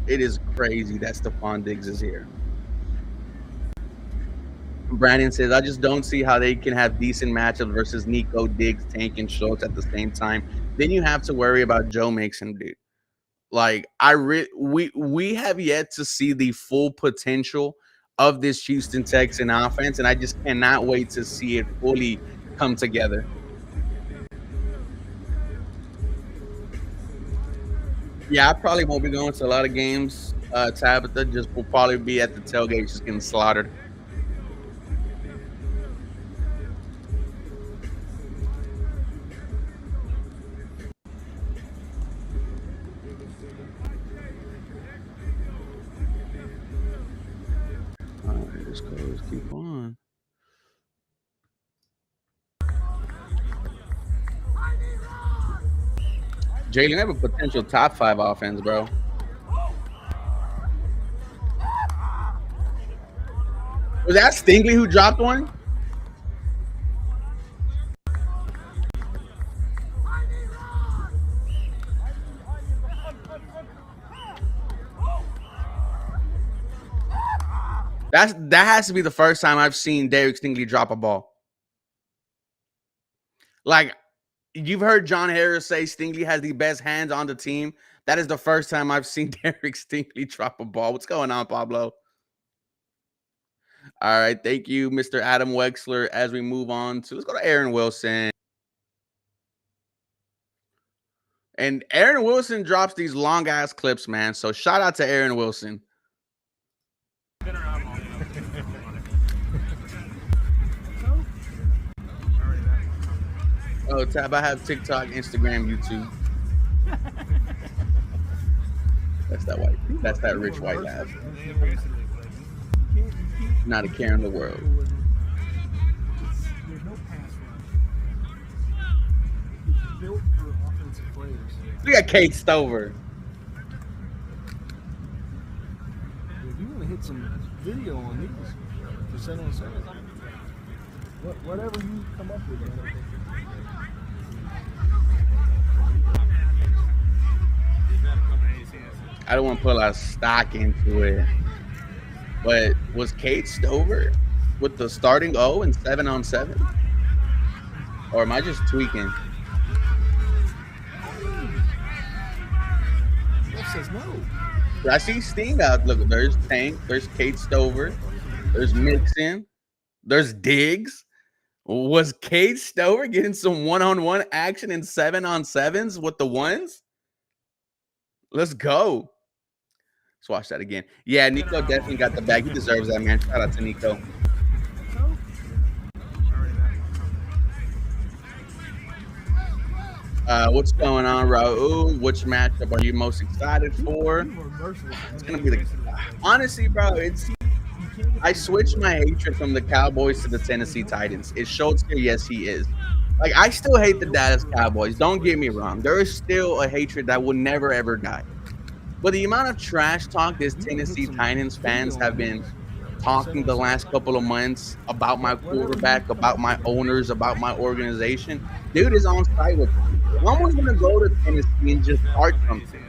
Speaker 8: it is crazy that Stefon Diggs is here. Brandon says, I just don't see how they can have decent matchups versus Nico, Diggs, Tank, and Schultz at the same time. Then you have to worry about Joe Mixon, dude. Like, we have yet to see the full potential of this Houston Texan offense, and I just cannot wait to see it fully come together. Yeah, I probably won't be going to a lot of games. Tabitha just will probably be at the tailgate, just getting slaughtered. All right, let's go. Let's keep on. Jalen, have a potential top 5 offense, bro. Was that Stingley who dropped one? That has to be the first time I've seen Derek Stingley drop a ball. Like, you've heard John Harris say Stingley has the best hands on the team. That is the first time I've seen Derek Stingley drop a ball. What's going on, Pablo? All right, thank you, Mr. Adam Wexler. As we move on to, let's go to Aaron Wilson. And Aaron Wilson drops these long-ass clips, man. So shout out to Aaron Wilson. Oh, Tab, I have TikTok, Instagram, YouTube. That's that rich white laugh. Not a care in the world. Look at Kate Stover.
Speaker 1: If you want to hit some video on these for 7-on-7, whatever you come up with, man.
Speaker 8: I don't want to put a lot of stock into it, but was Kate Stover with the starting O and 7-on-7? Or am I just tweaking?
Speaker 1: That says no.
Speaker 8: I see Sting out. Look, there's Tank, there's Kate Stover, there's Mixon, there's Diggs. Was Kate Stover getting some one-on-one action in 7-on-7s with the ones? Let's go. Let's watch that again. Yeah, Nico definitely got the bag. He deserves that, man. Shout out to Nico. What's going on, Raul? Which matchup are you most excited for? It's gonna be the honestly, bro. I switched my hatred from the Cowboys to the Tennessee Titans. Is Schultz here? Yes, he is. Like, I still hate the Dallas Cowboys. Don't get me wrong. There is still a hatred that will never ever die. But the amount of trash talk this Tennessee Titans fans have been talking the last couple of months about my quarterback, about my owners, about my organization, dude is on site with me. I'm going to go to Tennessee and just start something.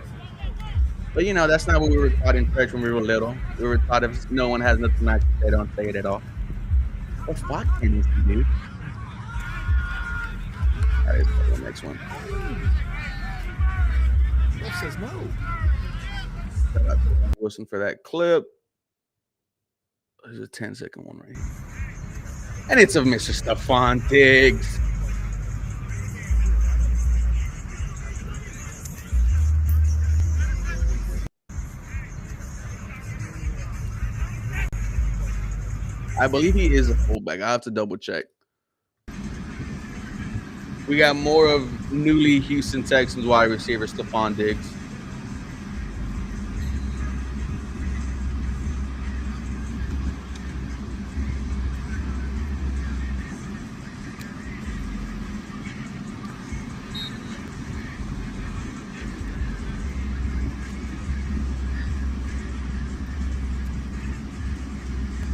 Speaker 8: But, you know, that's not what we were taught in church when we were little. We were taught if no one has nothing nice to say, don't say it at all. But fuck Tennessee, dude. All right, let's go to the next one.
Speaker 1: That says no.
Speaker 8: Shout out to Wilson for that clip. There's a 10-second one right here. And it's of Mr. Stefon Diggs. I believe he is a fullback. I'll have to double check. We got more of newly Houston Texans wide receiver Stefon Diggs.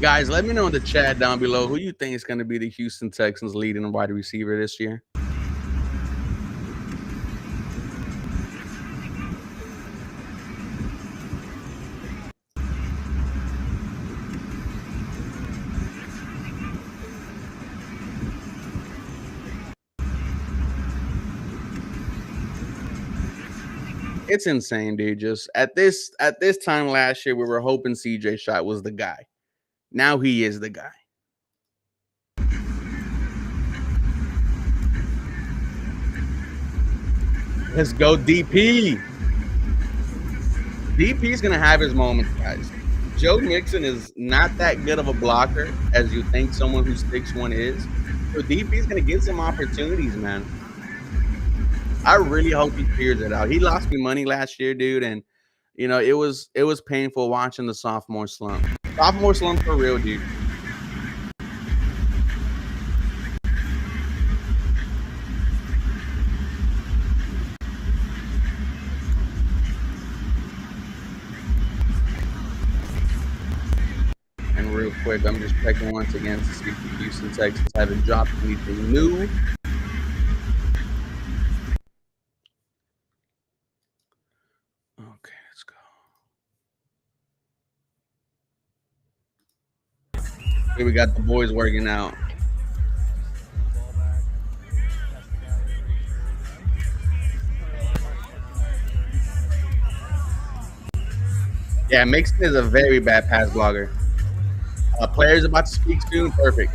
Speaker 8: Guys, let me know in the chat down below who you think is going to be the Houston Texans leading wide receiver this year. It's insane, dude. Just at this time last year, we were hoping CJ Stroud was the guy. Now he is the guy. Let's go, DP. DP is going to have his moments, guys. Joe Mixon is not that good of a blocker as you think someone who 6'1" is. So DP is going to get some opportunities, man. I really hope he figures it out. He lost me money last year, dude, and you know it was painful watching the sophomore slump. Sophomore slump for real, dude. And real quick, I'm just checking once again to see if the Houston Texans haven't dropped anything new. Okay, let's go. Here we got the boys working out. Yeah, Mixon is a very bad pass blogger. Players about to speak soon. Perfect.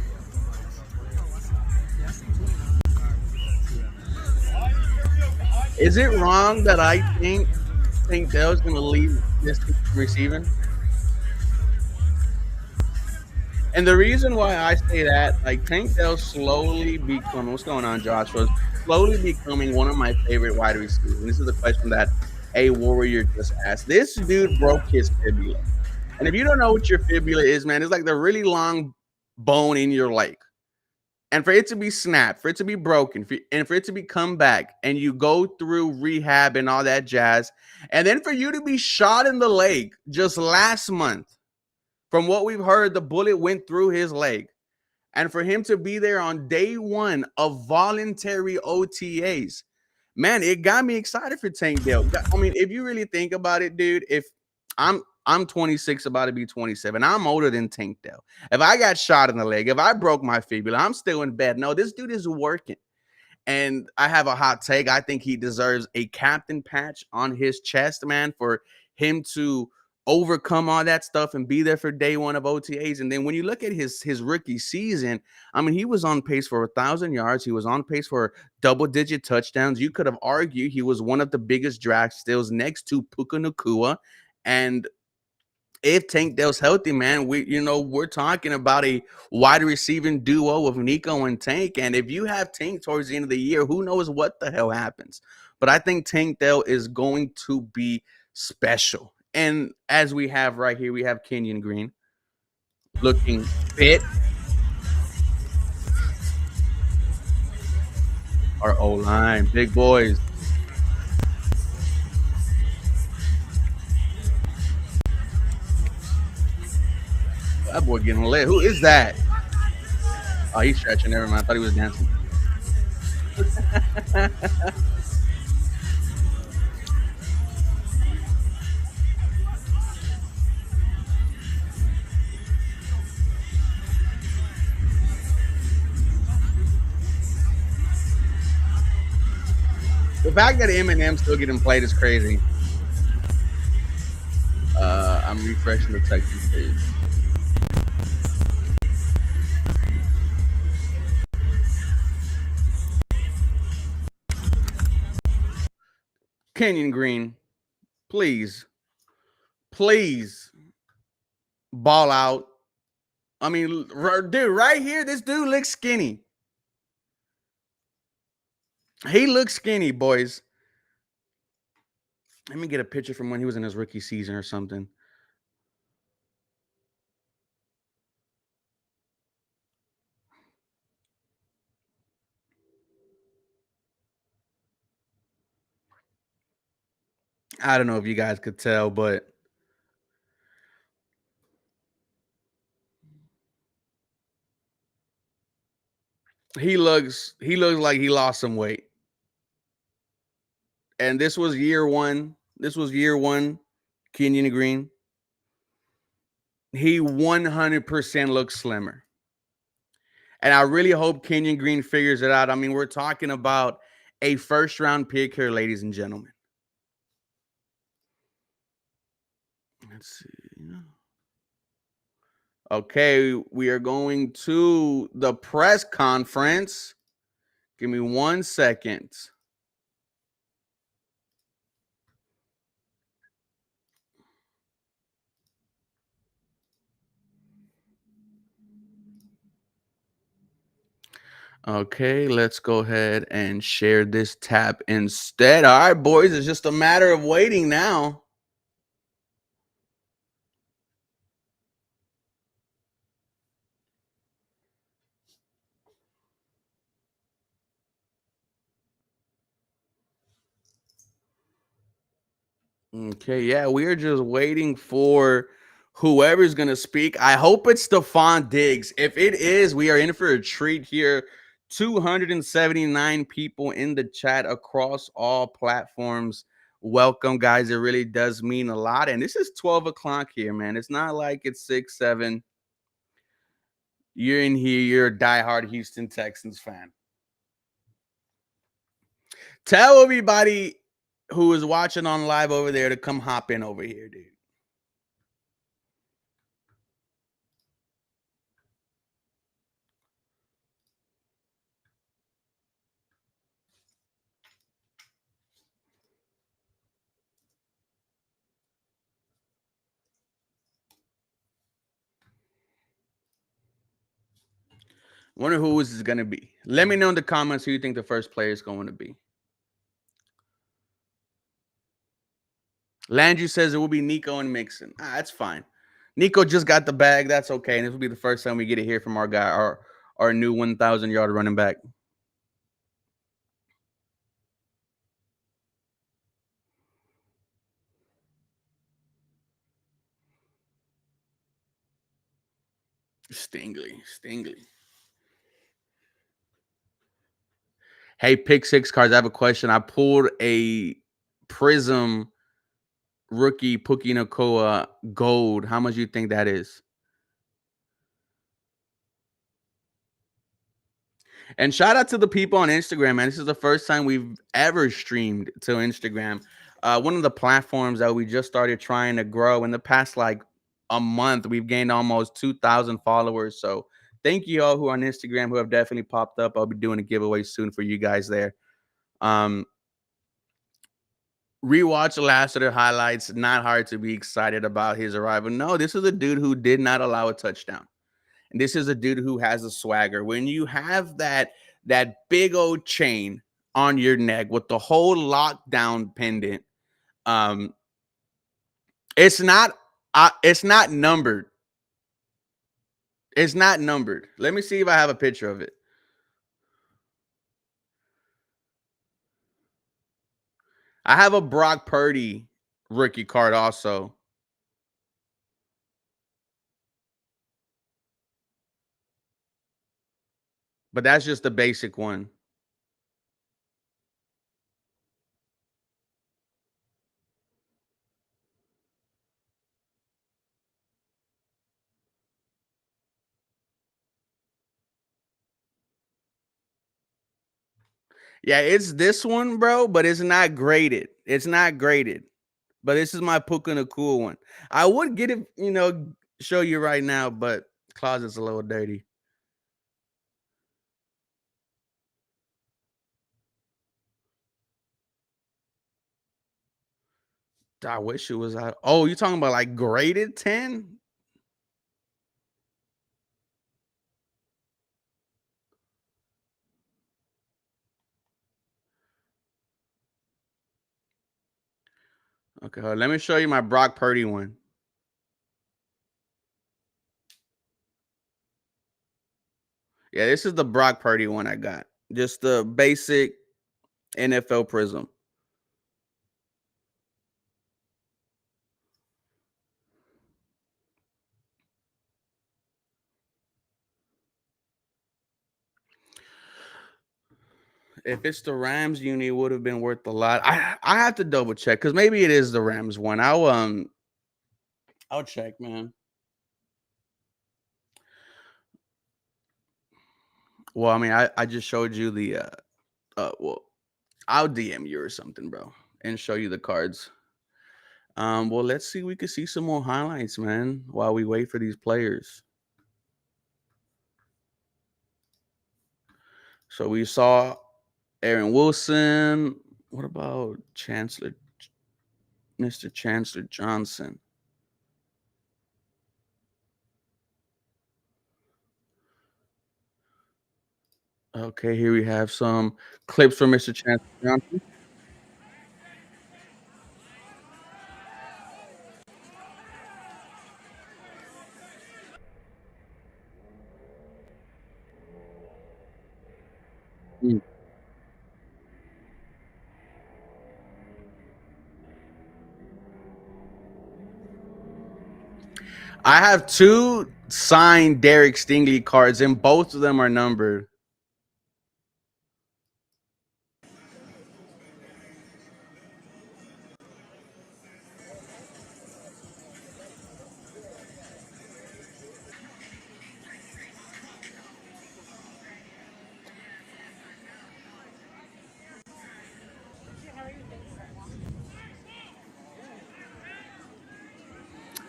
Speaker 8: Is it wrong that I think Dale's going to leave this receiving? And the reason why I say that, like, Tank Dell slowly becoming, what's going on, Joshua? Slowly becoming one of my favorite wide receivers. And this is the question that a Warrior just asked. This dude broke his fibula. And if you don't know what your fibula is, man, it's like the really long bone in your leg. And for it to be snapped, for it to be broken, and for it to be come back, and you go through rehab and all that jazz, and then for you to be shot in the leg just last month, from what we've heard, the bullet went through his leg. And for him to be there on day one of voluntary OTAs, man, it got me excited for Tank Dell. I mean, if you really think about it, dude, if I'm 26, about to be 27. I'm older than Tank Dell. If I got shot in the leg, if I broke my fibula, I'm still in bed. No, this dude is working. And I have a hot take. I think he deserves a captain patch on his chest, man, for him to overcome all that stuff and be there for day one of OTAs. And then when you look at his rookie season, I mean, he was on pace for 1,000 yards. He was on pace for double-digit touchdowns. You could have argued he was one of the biggest draft steals next to Puka Nacua. And if Tank Dell's healthy, man, we're talking about a wide receiving duo of Nico and Tank. And if you have Tank towards the end of the year, who knows what the hell happens. But I think Tank Dell is going to be special. And as we have right here, we have Kenyon Green looking fit. Our O-line, big boys. That boy getting lit. Who is that? Oh, he's stretching. Never mind. I thought he was dancing. The fact that Eminem's still getting played is crazy. I'm refreshing the Texans page. Kenyon Green, please ball out. I mean, dude, right here, this dude looks skinny. He looks skinny, boys. Let me get a picture from when he was in his rookie season or something. I don't know if you guys could tell, but he looks like he lost some weight. And this was year one. Kenyon Green. He 100% looks slimmer. And I really hope Kenyon Green figures it out. I mean, we're talking about a first-round pick here, ladies and gentlemen. Let's see. Okay, we are going to the press conference. Give me 1 second. Okay, let's go ahead and share this tab instead. All right, boys, it's just a matter of waiting now. Okay, yeah, we are just waiting for whoever's going to speak. I hope it's Stefon Diggs. If it is, we are in for a treat here. 279 people in the chat across all platforms. Welcome, guys. It really does mean a lot. And this is 12 o'clock here, man. It's not like it's 6, 7. You're in here. You're a diehard Houston Texans fan. Tell everybody who is watching on live over there to come hop in over here, dude. Wonder who this is going to be. Let me know in the comments who you think the first player is going to be. Landry says it will be Nico and Mixon. That's fine. Nico just got the bag. That's okay. And this will be the first time we get to hear from our guy, our new 1,000-yard running back. Stingley. Hey, Pick Six Cards, I have a question. I pulled a Prism rookie Puki Nakoa gold. How much do you think that is? And shout out to the people on Instagram, man. This is the first time we've ever streamed to Instagram. One of the platforms that we just started trying to grow. In the past, like a month, we've gained almost 2,000 followers. So thank you all who are on Instagram who have definitely popped up. I'll be doing a giveaway soon for you guys there. Rewatch the last of their highlights. Not hard to be excited about his arrival. No, this is a dude who did not allow a touchdown. And this is a dude who has a swagger. When you have that big old chain on your neck with the whole lockdown pendant, it's not numbered. It's not numbered. Let me see if I have a picture of it. I have a Brock Purdy rookie card also. But that's just the basic one. Yeah, it's this one, bro, but it's not graded. It's not graded. But this is my Puka Nakua one. I would get it, show you right now, but closet's a little dirty. I wish it was out. Oh, you talking about like graded 10? Okay, let me show you my Brock Purdy one. Yeah, this is the Brock Purdy one I got. Just the basic NFL Prism. If it's the Rams uni, it would have been worth a lot. I have to double check because maybe it is the Rams one. I'll check, man. Well, I mean, I just showed you the well, I'll DM you or something, bro, and show you the cards. Well, let's see. We could see some more highlights, man, while we wait for these players. So we saw Aaron Wilson. What about Mr. Chancellor Johnson? Okay, here we have some clips from Mr. Chance Johnson. Mm. I have 2 signed Derek Stingley cards, and both of them are numbered.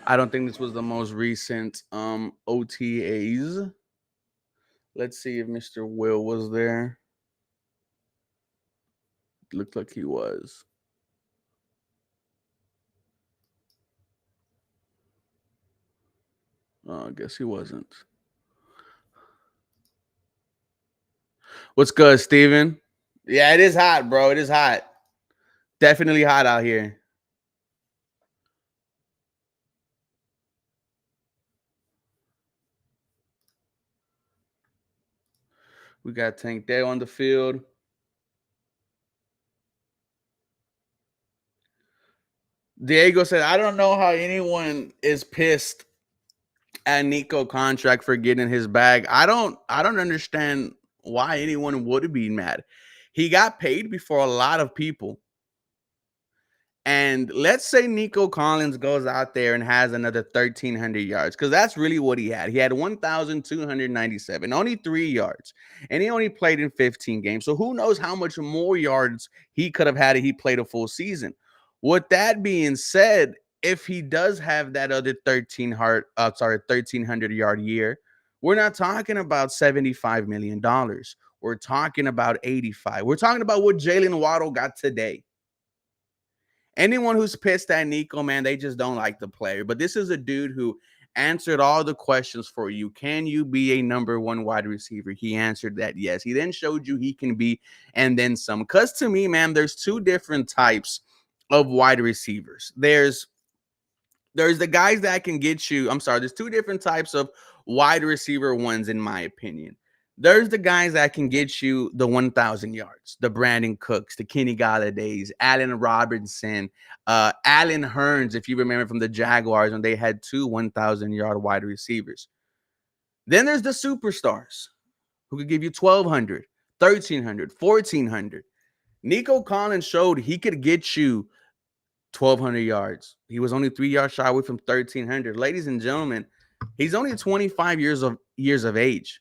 Speaker 8: I don't think this was the most recent OTAs. Let's see if Mr. Will was there. Looked like he was. I guess he wasn't. What's good, Steven? Yeah, it is hot, bro. It is hot. Definitely hot out here. We got Tank Day on the field. Diego said, I don't know how anyone is pissed at Nico contract for getting his bag. I don't understand why anyone would be mad. He got paid before a lot of people. And let's say Nico Collins goes out there and has another 1,300 yards, because that's really what he had. He had 1,297, only 3 yards, and he only played in 15 games. So who knows how much more yards he could have had if he played a full season. With that being said, if he does have that other 1,300 yard year, we're not talking about $75 million. We're talking about 85. We're talking about what Jalen Waddle got today. Anyone who's pissed at Nico, man, they just don't like the player. But this is a dude who answered all the questions for you. Can you be a number 1 wide receiver? He answered that yes. He then showed you he can be, and then some. Because to me, man, there's 2 different types of wide receivers. There's the guys that can get you. There's 2 different types of wide receiver ones, in my opinion. There's the guys that can get you the 1,000 yards, the Brandon Cooks, the Kenny Galladays, Allen Robinson, Allen Hearns, if you remember from the Jaguars when they had 2 1,000-yard wide receivers. Then there's the superstars who could give you 1,200, 1,300, 1,400. Nico Collins showed he could get you 1,200 yards. He was only 3 yards shy away from 1,300. Ladies and gentlemen, he's only 25 years of age.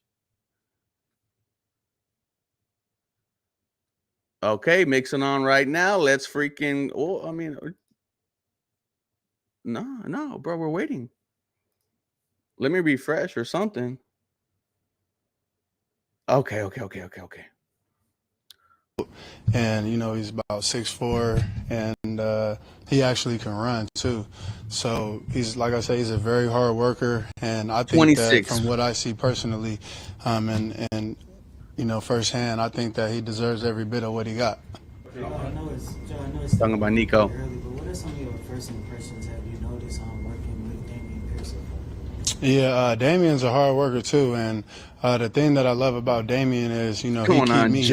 Speaker 8: Okay, Mixon on right now. Let's freaking. Oh, I mean, no, bro. We're waiting. Let me refresh or something. Okay.
Speaker 17: And he's about 6'4", and he actually can run too. So he's, like I say, he's a very hard worker, and I think
Speaker 8: 26.
Speaker 17: that from what I see personally, and firsthand, I think that he deserves every bit of what he got.
Speaker 12: I know it's
Speaker 8: Talking about Nico.
Speaker 12: early, but what are some of your first impressions have you noticed working with Damian Pearson?
Speaker 17: Yeah, Damian's a hard worker too, and the thing that I love about Damian is, he keep me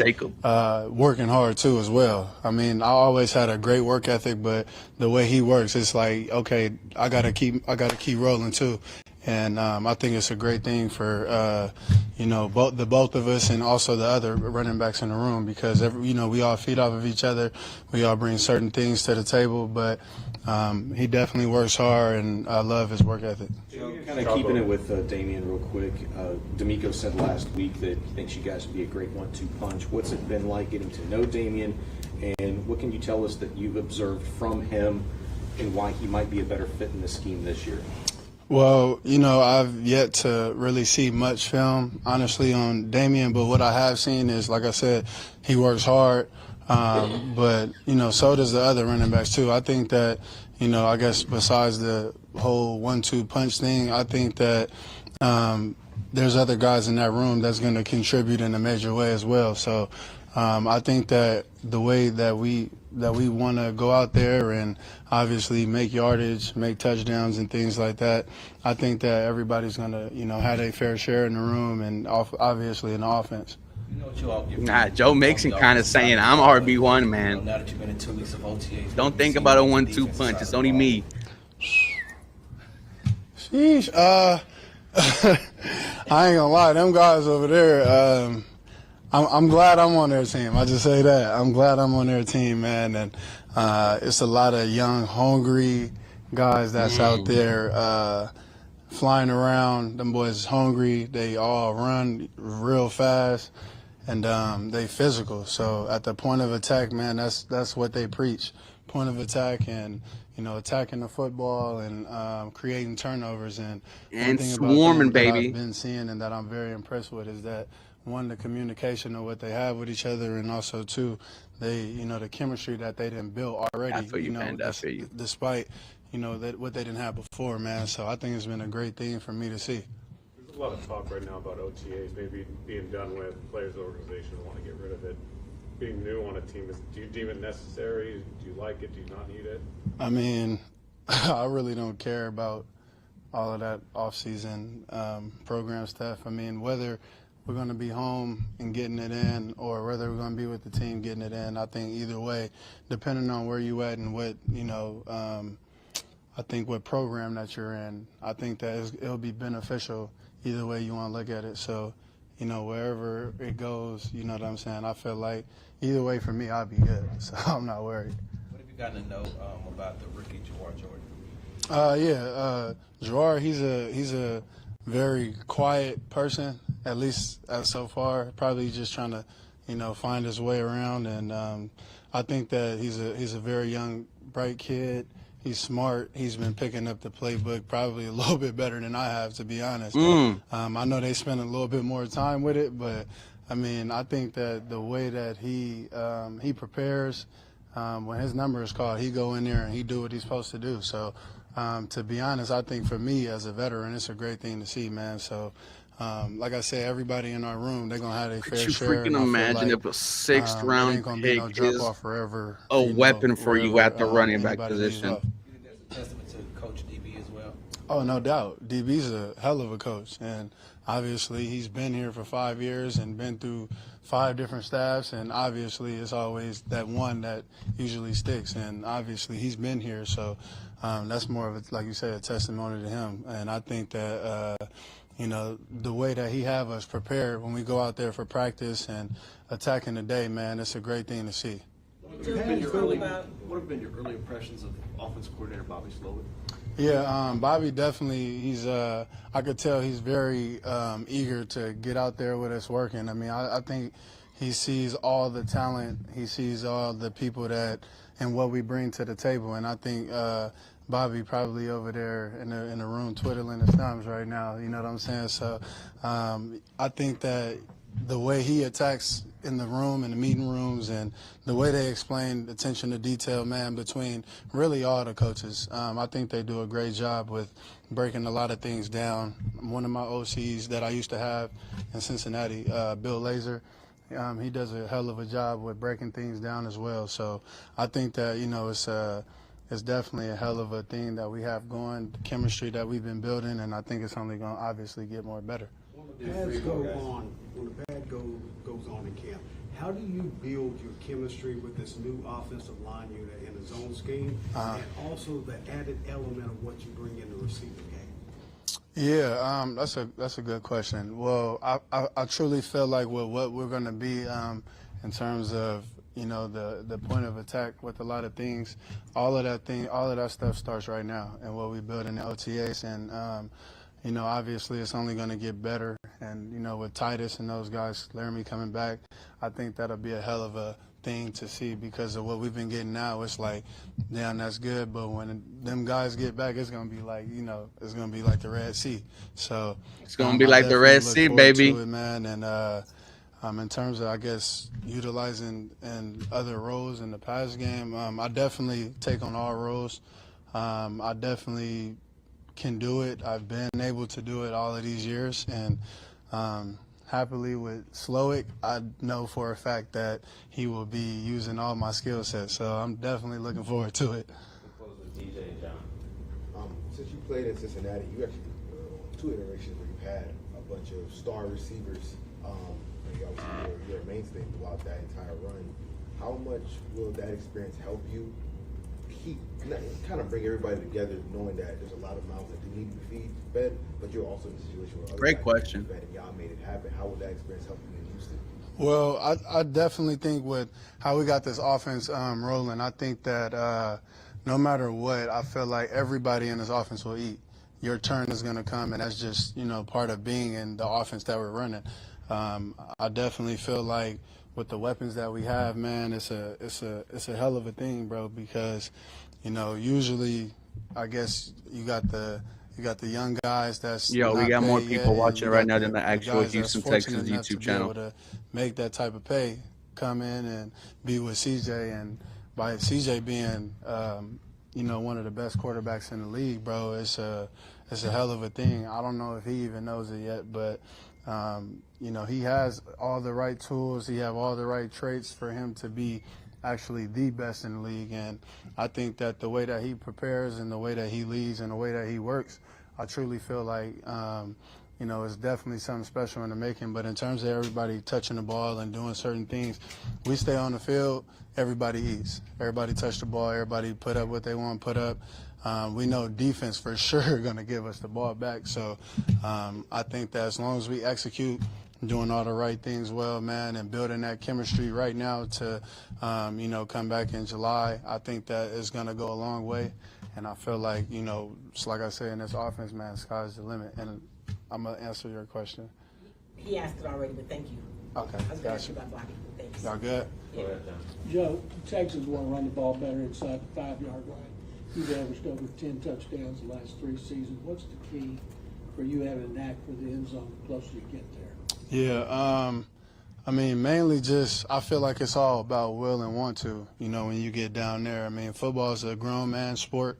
Speaker 17: working hard too as well. I mean, I always had a great work ethic, but the way he works, it's like, okay, I gotta keep rolling too. And I think it's a great thing for both of us and also the other running backs in the room, because we all feed off of each other. We all bring certain things to the table, but he definitely works hard, and I love his work ethic.
Speaker 16: Kind of keeping it with Damian real quick. D'Amico said last week that he thinks you guys would be a great 1-2 punch. What's it been like getting to know Damian, and what can you tell us that you've observed from him and why he might be a better fit in the scheme this year?
Speaker 17: Well, I've yet to really see much film, honestly, on Damian, but what I have seen is, like I said, he works hard, but, so does the other running backs too. I think that, I guess besides the whole 1-2 punch thing, I think that, there's other guys in that room that's going to contribute in a major way as well. So I think that the way that we want to go out there and obviously make yardage, make touchdowns and things like that, I think that everybody's going to, have their fair share in the room and obviously in the offense.
Speaker 3: You know what you all give
Speaker 8: Nah, Joe Mixon kind of saying I'm RB1, man.
Speaker 3: Now that you've been in 2 weeks of OTAs,
Speaker 8: Don't think about a 1-2 punch. It's only me.
Speaker 17: Sheesh. I ain't gonna lie, them guys over there, I'm glad I'm on their team. I just say that. I'm glad I'm on their team, man. And it's a lot of young, hungry guys that's out there flying around. Them boys is hungry. They all run real fast, and they physical. So at the point of attack, man, that's what they preach. Point of attack and, attacking the football and creating turnovers. And one thing
Speaker 8: swarming,
Speaker 17: about them that
Speaker 8: baby.
Speaker 17: I've been seeing and that I'm very impressed with is that, one, the communication of what they have with each other, and also, two, they, the chemistry that they didn't build already.
Speaker 8: I feel you, man. I feel you.
Speaker 17: Despite, that what they didn't have before, man. So I think it's been a great thing for me to see.
Speaker 18: There's a lot of talk right now about OTAs maybe being done with. Players, the organization want to get rid of it. Being new on a team, do you deem it necessary? Do you like it? Do you not need it?
Speaker 17: I mean, I really don't care about all of that off-season program stuff. I mean, whether we're going to be home and getting it in or whether we're going to be with the team getting it in, I think either way, depending on where you at and what, I think what program that you're in, I think that it'll be beneficial either way you want to look at it. So, wherever it goes, you know what I'm saying? I feel like either way for me, I'll be good. So I'm not worried.
Speaker 3: What have you gotten to know about the rookie Jawar Jordan?
Speaker 17: Jawar, he's a very quiet person, at least so far. Probably just trying to, find his way around. And I think that he's a very young, bright kid. He's smart. He's been picking up the playbook probably a little bit better than I have, to be honest. I know they spend a little bit more time with it, but I mean, I think that the way that he prepares, when his number is called, he go in there and he do what he's supposed to do. So, to be honest, I think for me as a veteran, it's a great thing to see, man. So, like I say, everybody in our room, they're gonna have their fair share.
Speaker 8: Could you freaking imagine if a 6th round pick is
Speaker 17: forever,
Speaker 8: a weapon for you at the running back position?
Speaker 3: You think there's a testament to Coach DB as well?
Speaker 17: Oh, no doubt. DB's a hell of a coach, and obviously he's been here for 5 years and been through 5 different staffs, and obviously it's always that one that usually sticks, and obviously he's been here, so that's more of, like you said, a testimony to him. And I think that, the way that he have us prepared when we go out there for practice and attacking the day, man, it's a great thing to see.
Speaker 1: What have been your early impressions of offensive coordinator Bobby Slowick?
Speaker 17: Yeah, Bobby definitely, I could tell he's very eager to get out there with us working. I mean, I think he sees all the talent. He sees all the people and what we bring to the table. And I think Bobby probably over there in the room twiddling his thumbs right now. You know what I'm saying? So I think that the way he attacks in the room, in the meeting rooms, and the way they explain attention to detail, man, between really all the coaches, I think they do a great job with breaking a lot of things down. One of my OCs that I used to have in Cincinnati, Bill Lazor, he does a hell of a job with breaking things down as well. So I think that, it's definitely a hell of a thing that we have going, the chemistry that we've been building, and I think it's only going to obviously get more better.
Speaker 15: When the pad goes on in camp, how do you build your chemistry with this new offensive line unit in the zone scheme, and also the added element of what you bring in the receiving game?
Speaker 17: Yeah, that's a good question. Well, I truly feel like with what we're going to be in terms of the point of attack with a lot of things, all of that stuff starts right now, and what we build in the OTAs, and obviously it's only going to get better. And, with Titus and those guys, Laramie coming back, I think that'll be a hell of a thing to see because of what we've been getting now. It's like, damn, that's good. But when them guys get back, it's going to be like, it's going to be like the Red Sea. So
Speaker 8: it's going to be like the Red Sea, baby.
Speaker 17: It, man. And in terms of, I guess, utilizing and other roles in the pass game, I definitely take on all roles. I definitely can do it. I've been able to do it all of these years, and happily with Slowick, I know for a fact that he will be using all my skill sets. So I'm definitely looking forward to it.
Speaker 5: Since you played in Cincinnati, you actually two iterations where you had a bunch of star receivers. And obviously you're a mainstay throughout that entire run. How much will that experience help you kind of bring everybody together, knowing that there's a lot of mouths that do need to be fed, but you're also in a situation where other guys need to be fed and y'all made it happen. How will that experience help you in Houston?
Speaker 17: Well, I definitely think with how we got this offense rolling, I think that no matter what, I feel like everybody in this offense will eat. Your turn is going to come, and that's just, part of being in the offense that we're running. I definitely feel like with the weapons that we have, man, it's a hell of a thing, bro, because, usually I guess you got the young guys that's
Speaker 8: Yo, we got more people watching right now than the
Speaker 17: the
Speaker 8: actual
Speaker 17: guys
Speaker 8: Houston
Speaker 17: that's fortunate
Speaker 8: Texans
Speaker 17: enough to
Speaker 8: YouTube
Speaker 17: be
Speaker 8: channel.
Speaker 17: able to make that type of pay, come in and be with CJ, and by CJ being one of the best quarterbacks in the league, bro, it's a hell of a thing. I don't know if he even knows it yet, but he has all the right tools. He have all the right traits for him to be actually the best in the league. And I think that the way that he prepares and the way that he leads and the way that he works, I truly feel like, it's definitely something special in the making. But in terms of everybody touching the ball and doing certain things, we stay on the field, everybody eats. Everybody touch the ball, everybody put up what they want to put up. We know defense for sure going to give us the ball back. So I think that as long as we execute, doing all the right things well, man, and building that chemistry right now to, come back in July, I think that is going to go a long way. And I feel like, it's like I said, in this offense, man, sky's the limit. And I'm going to answer your question.
Speaker 9: He asked it already, but thank you.
Speaker 17: Okay,
Speaker 9: I was going to ask
Speaker 17: gotcha.
Speaker 9: you about blocking. Thanks.
Speaker 17: Y'all good?
Speaker 9: Yeah.
Speaker 6: Joe, the Texans want to run the ball better inside the 5-yard line. You've averaged over 10 touchdowns the last 3 seasons. What's the key for you having a knack for the end zone the closer you get there?
Speaker 17: Yeah, mainly just I feel like it's all about will and want to, when you get down there. Football is a grown man sport,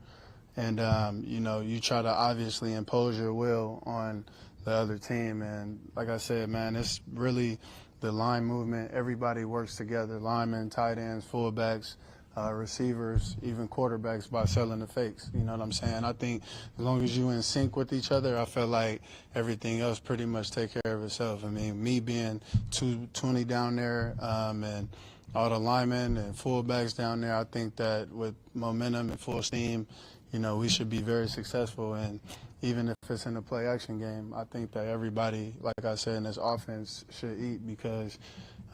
Speaker 17: and, you try to obviously impose your will on the other team. And like I said, man, it's really the line movement. Everybody works together, linemen, tight ends, fullbacks, receivers, even quarterbacks, by selling the fakes. You know what I'm saying? I think as long as you in sync with each other, I feel like everything else pretty much take care of itself. Me being 220 down there and all the linemen and fullbacks down there, I think that with momentum and full steam, we should be very successful. And even if it's in a play action game, I think that everybody, like I said, in this offense should eat, because,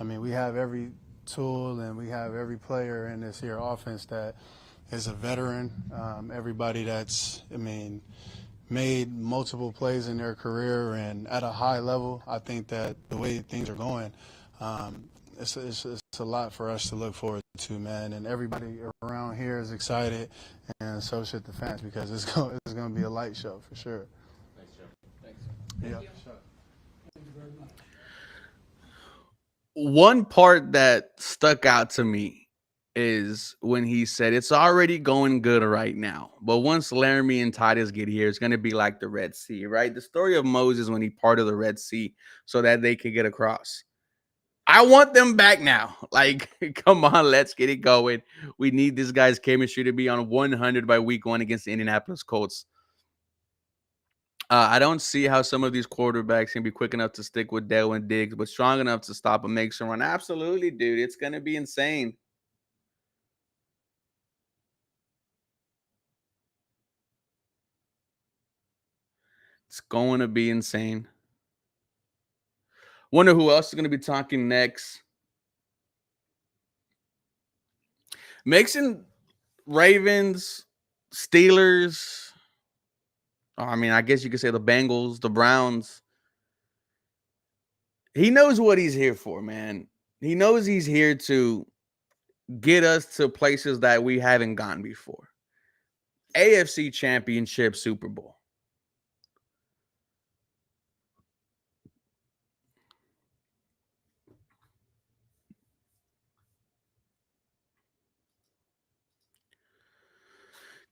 Speaker 17: we have every tool and we have every player in this here offense that is a veteran. Everybody that's, made multiple plays in their career and at a high level. I think that the way things are going, it's a lot for us to look forward to, man. And everybody around here is excited, and so should the fans, because it's going to be a light show for sure.
Speaker 8: Thanks, Joe. Thanks.
Speaker 17: Yeah.
Speaker 6: Thank you very much.
Speaker 8: One part that stuck out to me is when he said it's already going good right now, but once Laramie and Titus get here, it's going to be like the Red Sea, right? The story of Moses when he parted the Red Sea so that they could get across. I want them back now. Like, come on, let's get it going. We need this guy's chemistry to be on 100 by week 1 against the Indianapolis Colts. I don't see how some of these quarterbacks can be quick enough to stick with Dale and Diggs, but strong enough to stop a Mixon run. Absolutely, dude. It's going to be insane. It's going to be insane. Wonder who else is going to be talking next. Mixon, Ravens, Steelers. I guess you could say the Bengals, the Browns. He knows what he's here for, man. He knows he's here to get us to places that we haven't gone before. AFC Championship, Super Bowl.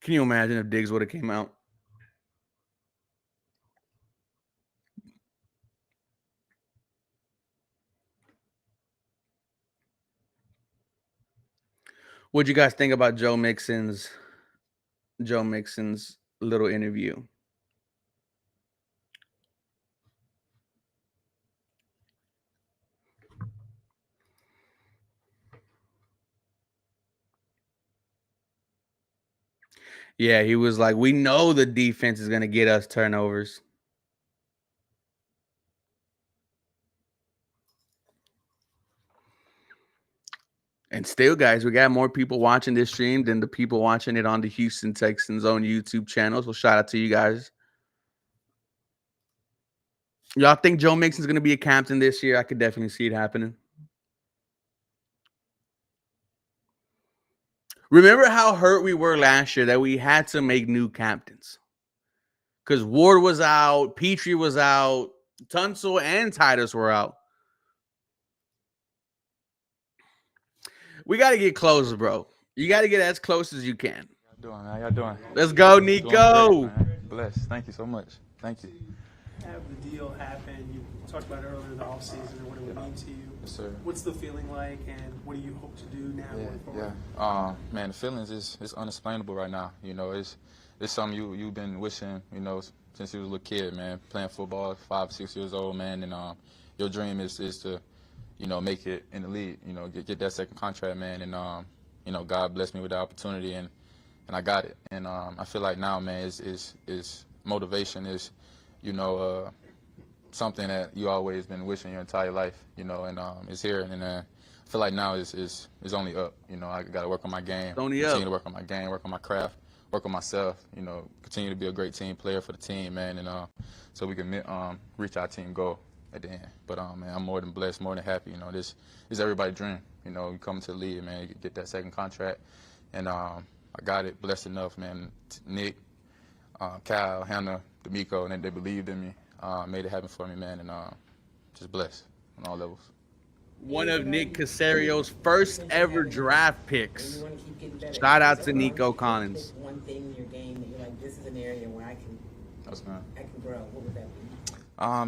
Speaker 8: Can you imagine if Diggs would have came out? What'd you guys think about Joe Mixon's little interview? Yeah, he was like, we know the defense is going to get us turnovers. And still, guys, we got more people watching this stream than the people watching it on the Houston Texans own YouTube channel. So shout out to you guys. Y'all think Joe Mixon's going to be a captain this year? I could definitely see it happening. Remember how hurt we were last year that we had to make new captains? Because Ward was out, Petrie was out, Tunsil and Titus were out. We got to get close, bro. You got to get as close as you can.
Speaker 19: How y'all doing?
Speaker 8: Let's go, Nico.
Speaker 19: Bless. Thank you so much. Thank you.
Speaker 11: Have the deal happen. You talked about it earlier in the offseason and what it would mean to you.
Speaker 19: Yes, sir.
Speaker 11: What's the feeling like, and what do you hope to do now going forward?
Speaker 19: Yeah. Man, the feelings is unexplainable right now. You know, it's something you've been wishing, you know, since you was a little kid, man, playing football, 5, 6 years old, man, and your dream is to, you know, make it in the league, you know, get that second contract, man, and you know, God blessed me with the opportunity, and I got it, and I feel like now, man, is motivation is, you know, something that you always been wishing your entire life, you know, and it's here, and I feel like now is only up, you know. I got to work on my game, continue to work on my game, work on my craft, work on myself, you know, continue to be a great team player for the team, man, and so we can reach our team goal at the end. But man, I'm more than blessed, more than happy, you know. This is everybody's dream, you know. You come to the league, man, you get that second contract, and I got it, blessed enough, man. Nick, Kyle, Hannah, D'Amico, and they believed in me, made it happen for me, man, and just blessed on all levels.
Speaker 8: One of Nick Casario's first ever draft picks. Shout out to Nico Collins.
Speaker 9: One thing in your game that you're like, this is an area where I can grow. What would that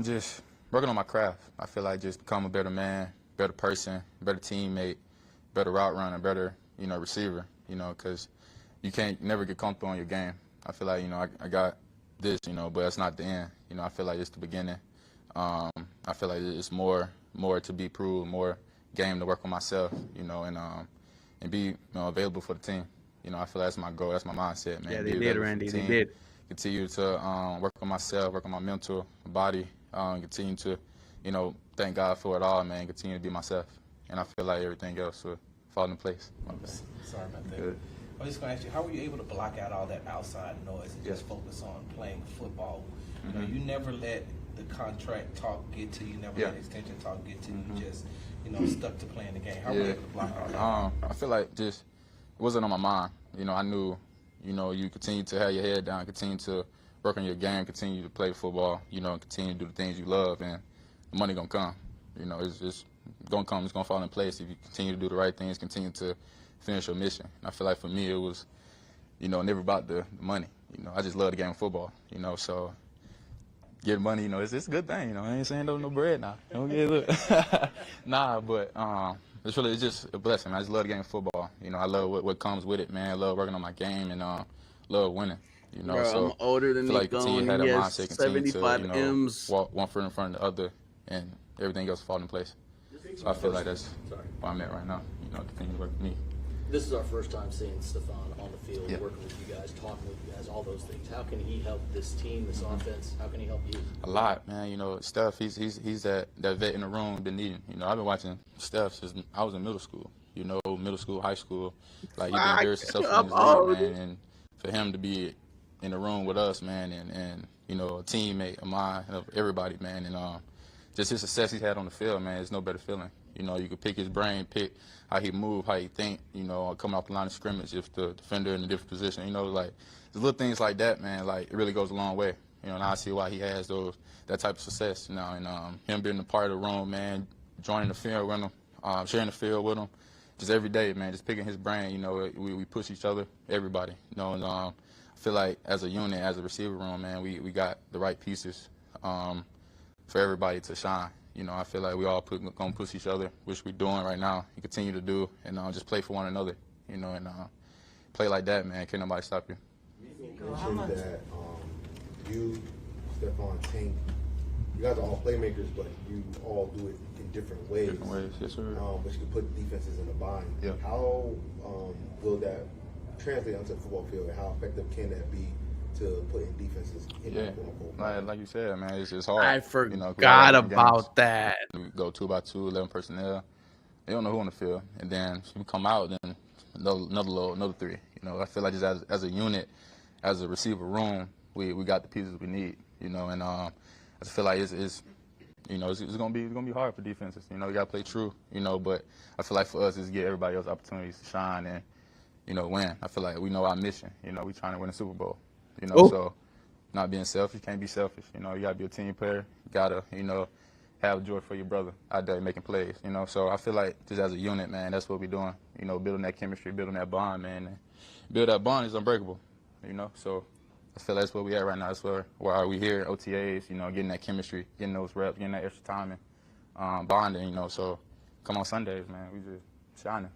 Speaker 9: be?
Speaker 19: Just working on my craft. I feel like just become a better man, better person, better teammate, better route runner, better, you know, receiver, you know, because you can't never get comfortable in your game. I feel like, you know, I got this, you know, but it's not the end. You know, I feel like it's the beginning. I feel like it's more to be proved, more game to work on myself, you know, and be, you know, available for the team. You know, I feel like that's my goal, that's my mindset, man.
Speaker 8: Yeah, they did, Randy. They did.
Speaker 19: Continue to work on myself, work on my mental, my body, continue to, you know, thank God for it all, man. Continue to be myself, and I feel like everything else will fall in place.
Speaker 3: Sorry about that.
Speaker 19: Good.
Speaker 3: I was just going to ask you, how were you able to block out all that outside noise and just focus on playing football? You know, you never let the contract talk get to you, never let extension talk get to you. You just, you know, stuck to playing the game. How were you able to block all that?
Speaker 19: I feel like just it wasn't on my mind. You know, I knew, you know, you continue to have your head down, continue to work on your game, continue to play football, you know, and continue to do the things you love, and the money gonna come. You know, it's gonna come, it's gonna fall in place if you continue to do the right things, continue to finish your mission. And I feel like for me it was, you know, never about the money. You know, I just love the game of football, you know, so getting money, you know, it's a good thing, you know. I ain't saying no bread now. Don't get it. Nah, but it's just a blessing. I just love the game of football. You know, I love what comes with it, man. I love working on my game and love winning. You know,
Speaker 8: Bro,
Speaker 19: so
Speaker 8: I'm older than
Speaker 19: I feel like
Speaker 8: Nico,
Speaker 19: continue to have
Speaker 8: and
Speaker 19: that
Speaker 8: he has
Speaker 19: mindset, continue to,
Speaker 8: 75
Speaker 19: you know,
Speaker 8: M's.
Speaker 19: walk one foot in front of the other, and everything else fall in place. So I feel like that's where I'm at right now. You know, continue to work with me.
Speaker 14: This is our first time seeing Stefon on the field, working with you guys, talking with you guys, all those things. How can he help this team, this offense? How can he help you?
Speaker 19: A lot, man. You know, Steph, he's that vet in the room been needing. You know, I've been watching Steph since I was in middle school. You know, middle school, high school. Like, he's been very successful in his league, man. And for him to be in the room with us, man, and you know, a teammate of mine, of everybody, man, and just his success he's had on the field, man, there's no better feeling. You know, you could pick his brain, pick how he move, how he think, you know, coming off the line of scrimmage, if the defender in a different position, you know, like, there's little things like that, man, like, it really goes a long way. You know, and I see why he has that type of success, you know, and him being a part of the room, man, joining the field with him, sharing the field with him, just every day, man, just picking his brain, you know, we push each other, everybody, you know, and I feel like as a unit, as a receiver room, man, we got the right pieces for everybody to shine. You know, I feel like we all gonna push each other, which we're doing right now, and continue to do, and just play for one another. you know, and play like that, man. Can't nobody stop you.
Speaker 5: You mentioned that you, Stefon, Tank, you guys are all playmakers, but you all do it in different ways.
Speaker 19: Different ways, yes, sir.
Speaker 5: But you can put defenses in a bind.
Speaker 19: Yeah.
Speaker 5: How will that translate onto the football field, and how effective can that be to put in defenses in the quote-unquote?
Speaker 19: Like you said, man, it's just hard.
Speaker 8: I forgot
Speaker 19: you know, 'cause all the
Speaker 8: about
Speaker 19: games,
Speaker 8: that.
Speaker 19: We go 2x2, 11 personnel. They don't know who on the field, and then we come out, then another three. You know, I feel like just as a unit, as a receiver room, we got the pieces we need. You know, and I just feel like it's gonna be hard for defenses. You know, you gotta play true. You know, but I feel like for us, is get everybody else opportunities to shine and, you know, win. I feel like we know our mission. You know, we trying to win a Super Bowl. You know, so not being selfish, can't be selfish. You know, you gotta be a team player. You gotta, you know, have joy for your brother out there making plays. You know, so I feel like just as a unit, man, that's what we're doing. You know, building that chemistry, building that bond, man. And build that bond is unbreakable. You know, so I feel that's where we at right now. That's where we here, OTAs. You know, getting that chemistry, getting those reps, getting that extra time, and bonding. You know, so come on Sundays, man, we just shining,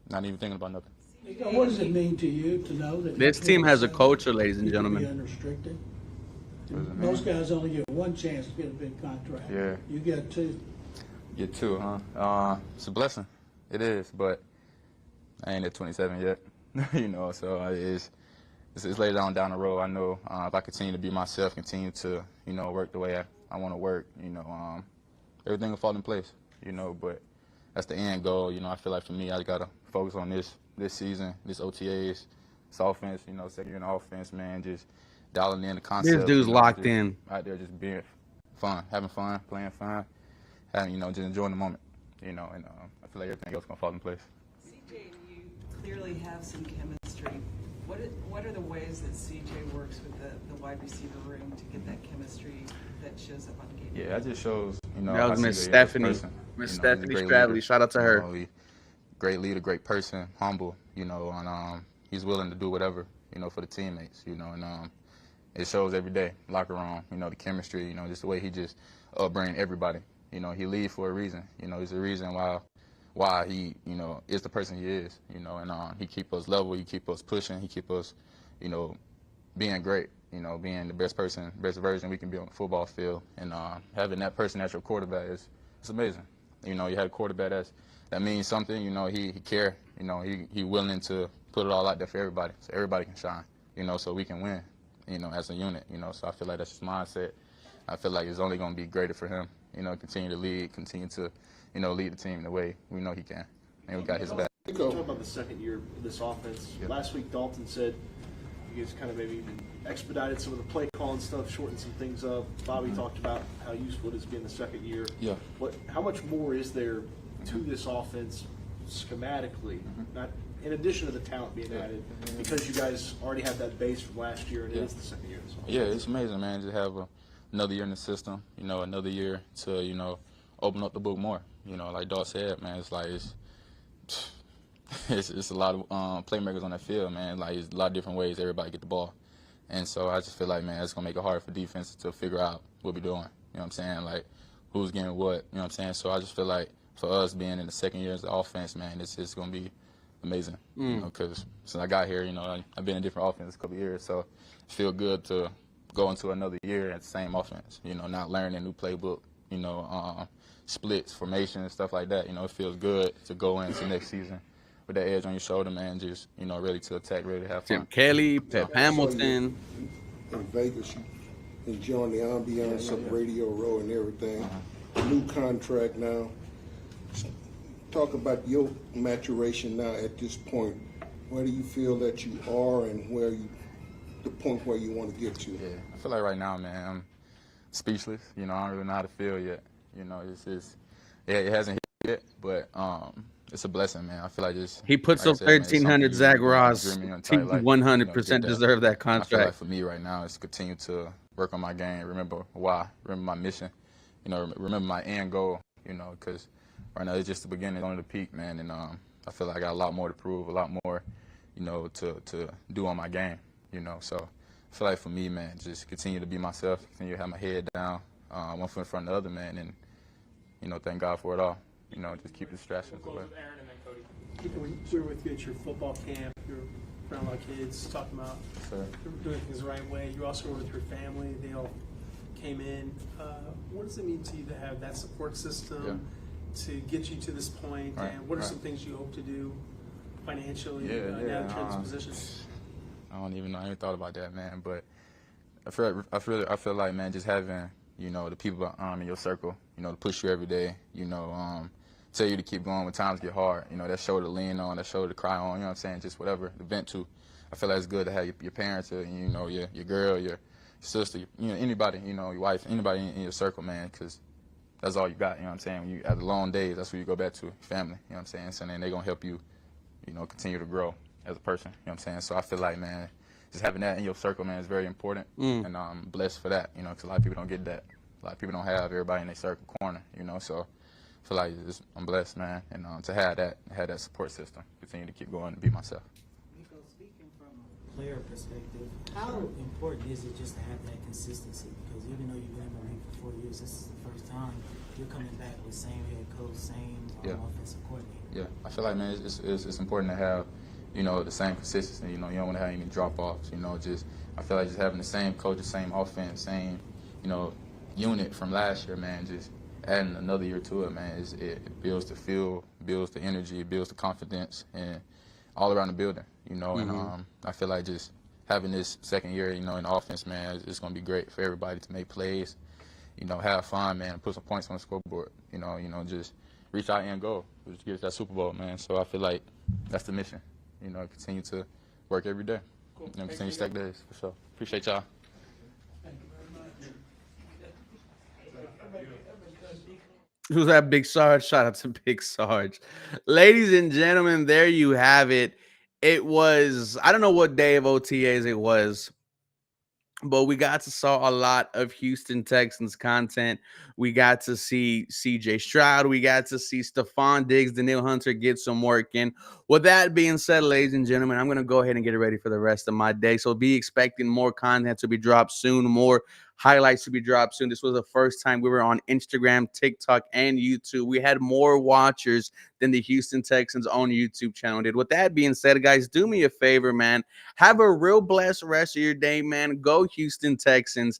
Speaker 19: not even thinking about nothing.
Speaker 6: Nico, what does it mean to you to know that
Speaker 8: This team has a culture, ladies and
Speaker 6: you can be
Speaker 8: gentlemen.
Speaker 6: unrestricted? Most guys only get one chance to get a big contract.
Speaker 19: Yeah.
Speaker 6: You get two.
Speaker 19: Get two, huh? It's a blessing. It is, but I ain't at 27 yet. You know, so it's later on down the road. I know if I continue to be myself, continue to, you know, work the way I want to work, you know, everything will fall in place, you know, but that's the end goal. You know, I feel like for me, I got to focus on this season, this OTAs, this offense, you know, second year in the offense, man, just dialing in the concept.
Speaker 8: This dude's
Speaker 19: you know,
Speaker 8: locked
Speaker 19: just
Speaker 8: in.
Speaker 19: Out there just being fun, having fun, playing fun, having, you know, just enjoying the moment, you know, and I feel like everything else is going to fall in place.
Speaker 13: CJ, you clearly have some chemistry. What are the ways that CJ works with the wide receiver room to get that chemistry that shows up on game?
Speaker 19: Yeah, that just shows, you know.
Speaker 8: That was
Speaker 19: I
Speaker 8: Miss
Speaker 19: see that
Speaker 8: Stephanie.
Speaker 19: as a person.
Speaker 8: Miss
Speaker 19: You know, he's a
Speaker 8: Stephanie
Speaker 19: great
Speaker 8: Stradley.
Speaker 19: leader.
Speaker 8: Shout out to
Speaker 19: You
Speaker 8: her.
Speaker 19: know, great leader, great person, humble, you know, and he's willing to do whatever, you know, for the teammates, you know, and it shows every day, locker room, you know, the chemistry, you know, just the way he just upbring everybody. You know, he leads for a reason. You know, there's a reason why he, you know, is the person he is, you know, and he keep us level, he keep us pushing, he keep us, you know, being great, you know, being the best version we can be on the football field, and having that person as your quarterback it's amazing. You know, you had a quarterback that means something. You know, he care. You know, he willing to put it all out there for everybody, so everybody can shine. You know, so we can win. You know, as a unit. You know, so I feel like that's his mindset. I feel like it's only going to be greater for him. You know, continue to lead, continue to, you know, lead the team the way we know he can, and we got his back.
Speaker 1: Talk about the second year of this offense. Yep. Last week, Dalton said you guys kind of maybe even expedited some of the play calling stuff, shortened some things up. Bobby talked about how useful it has been the second year.
Speaker 19: Yeah.
Speaker 1: How much more is there to this offense schematically, not in addition to the talent being added, because you guys already have that base from last year and it is the second year of this offense? Yeah,
Speaker 19: it's amazing, man, to have another year in the system, you know, another year to, you know, open up the book more. You know, like Dawg said, man, it's like it's a lot of playmakers on that field, man. Like, it's a lot of different ways everybody get the ball. And so I just feel like, man, it's going to make it hard for defense to figure out what we're doing. You know what I'm saying? Like, who's getting what, you know what I'm saying? So I just feel like for us being in the second year as the offense, man, it's going to be amazing. You know, because since I got here, you know, I've been in different offenses a couple of years, so it feels good to go into another year at the same offense, you know, not learning a new playbook, you know, splits, formations, stuff like that. You know, it feels good to go into next season with that edge on your shoulder, man, just, you know, ready to attack, ready to have fun.
Speaker 8: Tim Kelly, Pep Hamilton.
Speaker 7: In Vegas, you enjoying the ambiance of Radio Row and everything. New contract now. Talk about your maturation now at this point. Where do you feel that you are and the point where you want to get to?
Speaker 19: Yeah, I feel like right now, man, I'm speechless. You know, I don't really know how to feel yet. You know, it hasn't hit yet, but it's a blessing, man. I feel like just
Speaker 8: he puts up 1,300 Zach Ross. 100% deserve that contract.
Speaker 19: I feel like for me right now, it's continue to work on my game. Remember why? Remember my mission. You know, remember my end goal. You know, because right now it's just the beginning, only the peak, man. And I feel like I got a lot more to prove, a lot more, you know, to do on my game. You know, so I feel like for me, man, just continue to be myself, continue to have my head down, one foot in front of the other, man, and, you know, thank God for it all. You know, just keep the distractions away.
Speaker 11: when we were with you at your football camp, you were around a lot of kids talking about doing things the right way. You also were with your family. They all came in. What does it mean to you to have that support system to get you to this point? And what are some things you hope to do financially now that you're in this position?
Speaker 19: I don't even know. I ain't thought about that, man. But I feel like, man, just having, you know, the people in your circle, you know, to push you every day, you know, tell you to keep going when times get hard, you know, that shoulder to lean on, that shoulder to cry on, you know what I'm saying, just whatever to vent to. I feel like it's good to have your parents, you know, your girl, your sister, you know, anybody, you know, your wife, anybody in your circle, man, because that's all you got, you know what I'm saying. When you have the long days, that's where you go back to, family, you know what I'm saying. So then they're going to help you, you know, continue to grow as a person, you know what I'm saying. So I feel like, man, just having that in your circle, man, is very important, and I'm blessed for that, you know, because a lot of people don't get that. A lot of people don't have everybody in their circle corner, you know, so I feel like I'm blessed, man, and to have that support system, continue to keep going and be myself.
Speaker 12: Nico, speaking from a player perspective, how important is it just to have that consistency? Because even though you've been in the league for 4 years, this is the first time you're coming back with same head coach, same offensive coordinator.
Speaker 19: Yeah, I feel like, man, it's important to have, you know, the same consistency. You know, you don't want to have any drop-offs. You know, just I feel like just having the same coach, the same offense, same, you know, unit from last year, man, just adding another year to it, man, it builds the feel, builds the energy, it builds the confidence, and all around the building, you know. And I feel like just having this second year, you know, in offense, man, it's going to be great for everybody to make plays, you know, have fun, man, put some points on the scoreboard, you know, just reach out and go, just get that Super Bowl, man. So I feel like that's the mission, you know, continue to work every day,
Speaker 11: Cool.
Speaker 19: You know, continue to stack days, for sure. Appreciate y'all.
Speaker 8: Who's that, Big Sarge? Shout out to Big Sarge. Ladies and gentlemen, there you have it. It was, I don't know what day of OTAs it was, but we got to saw a lot of Houston Texans content. We got to see CJ Stroud. We got to see Stefon Diggs, Danielle Hunter get some work in. With that being said, ladies and gentlemen, I'm going to go ahead and get ready for the rest of my day. So be expecting more content to be dropped soon, more highlights to be dropped soon. This was the first time we were on Instagram, TikTok, and YouTube. We had more watchers than the Houston Texans' own YouTube channel did. With that being said, guys, do me a favor, man. Have a real blessed rest of your day, man. Go Houston Texans,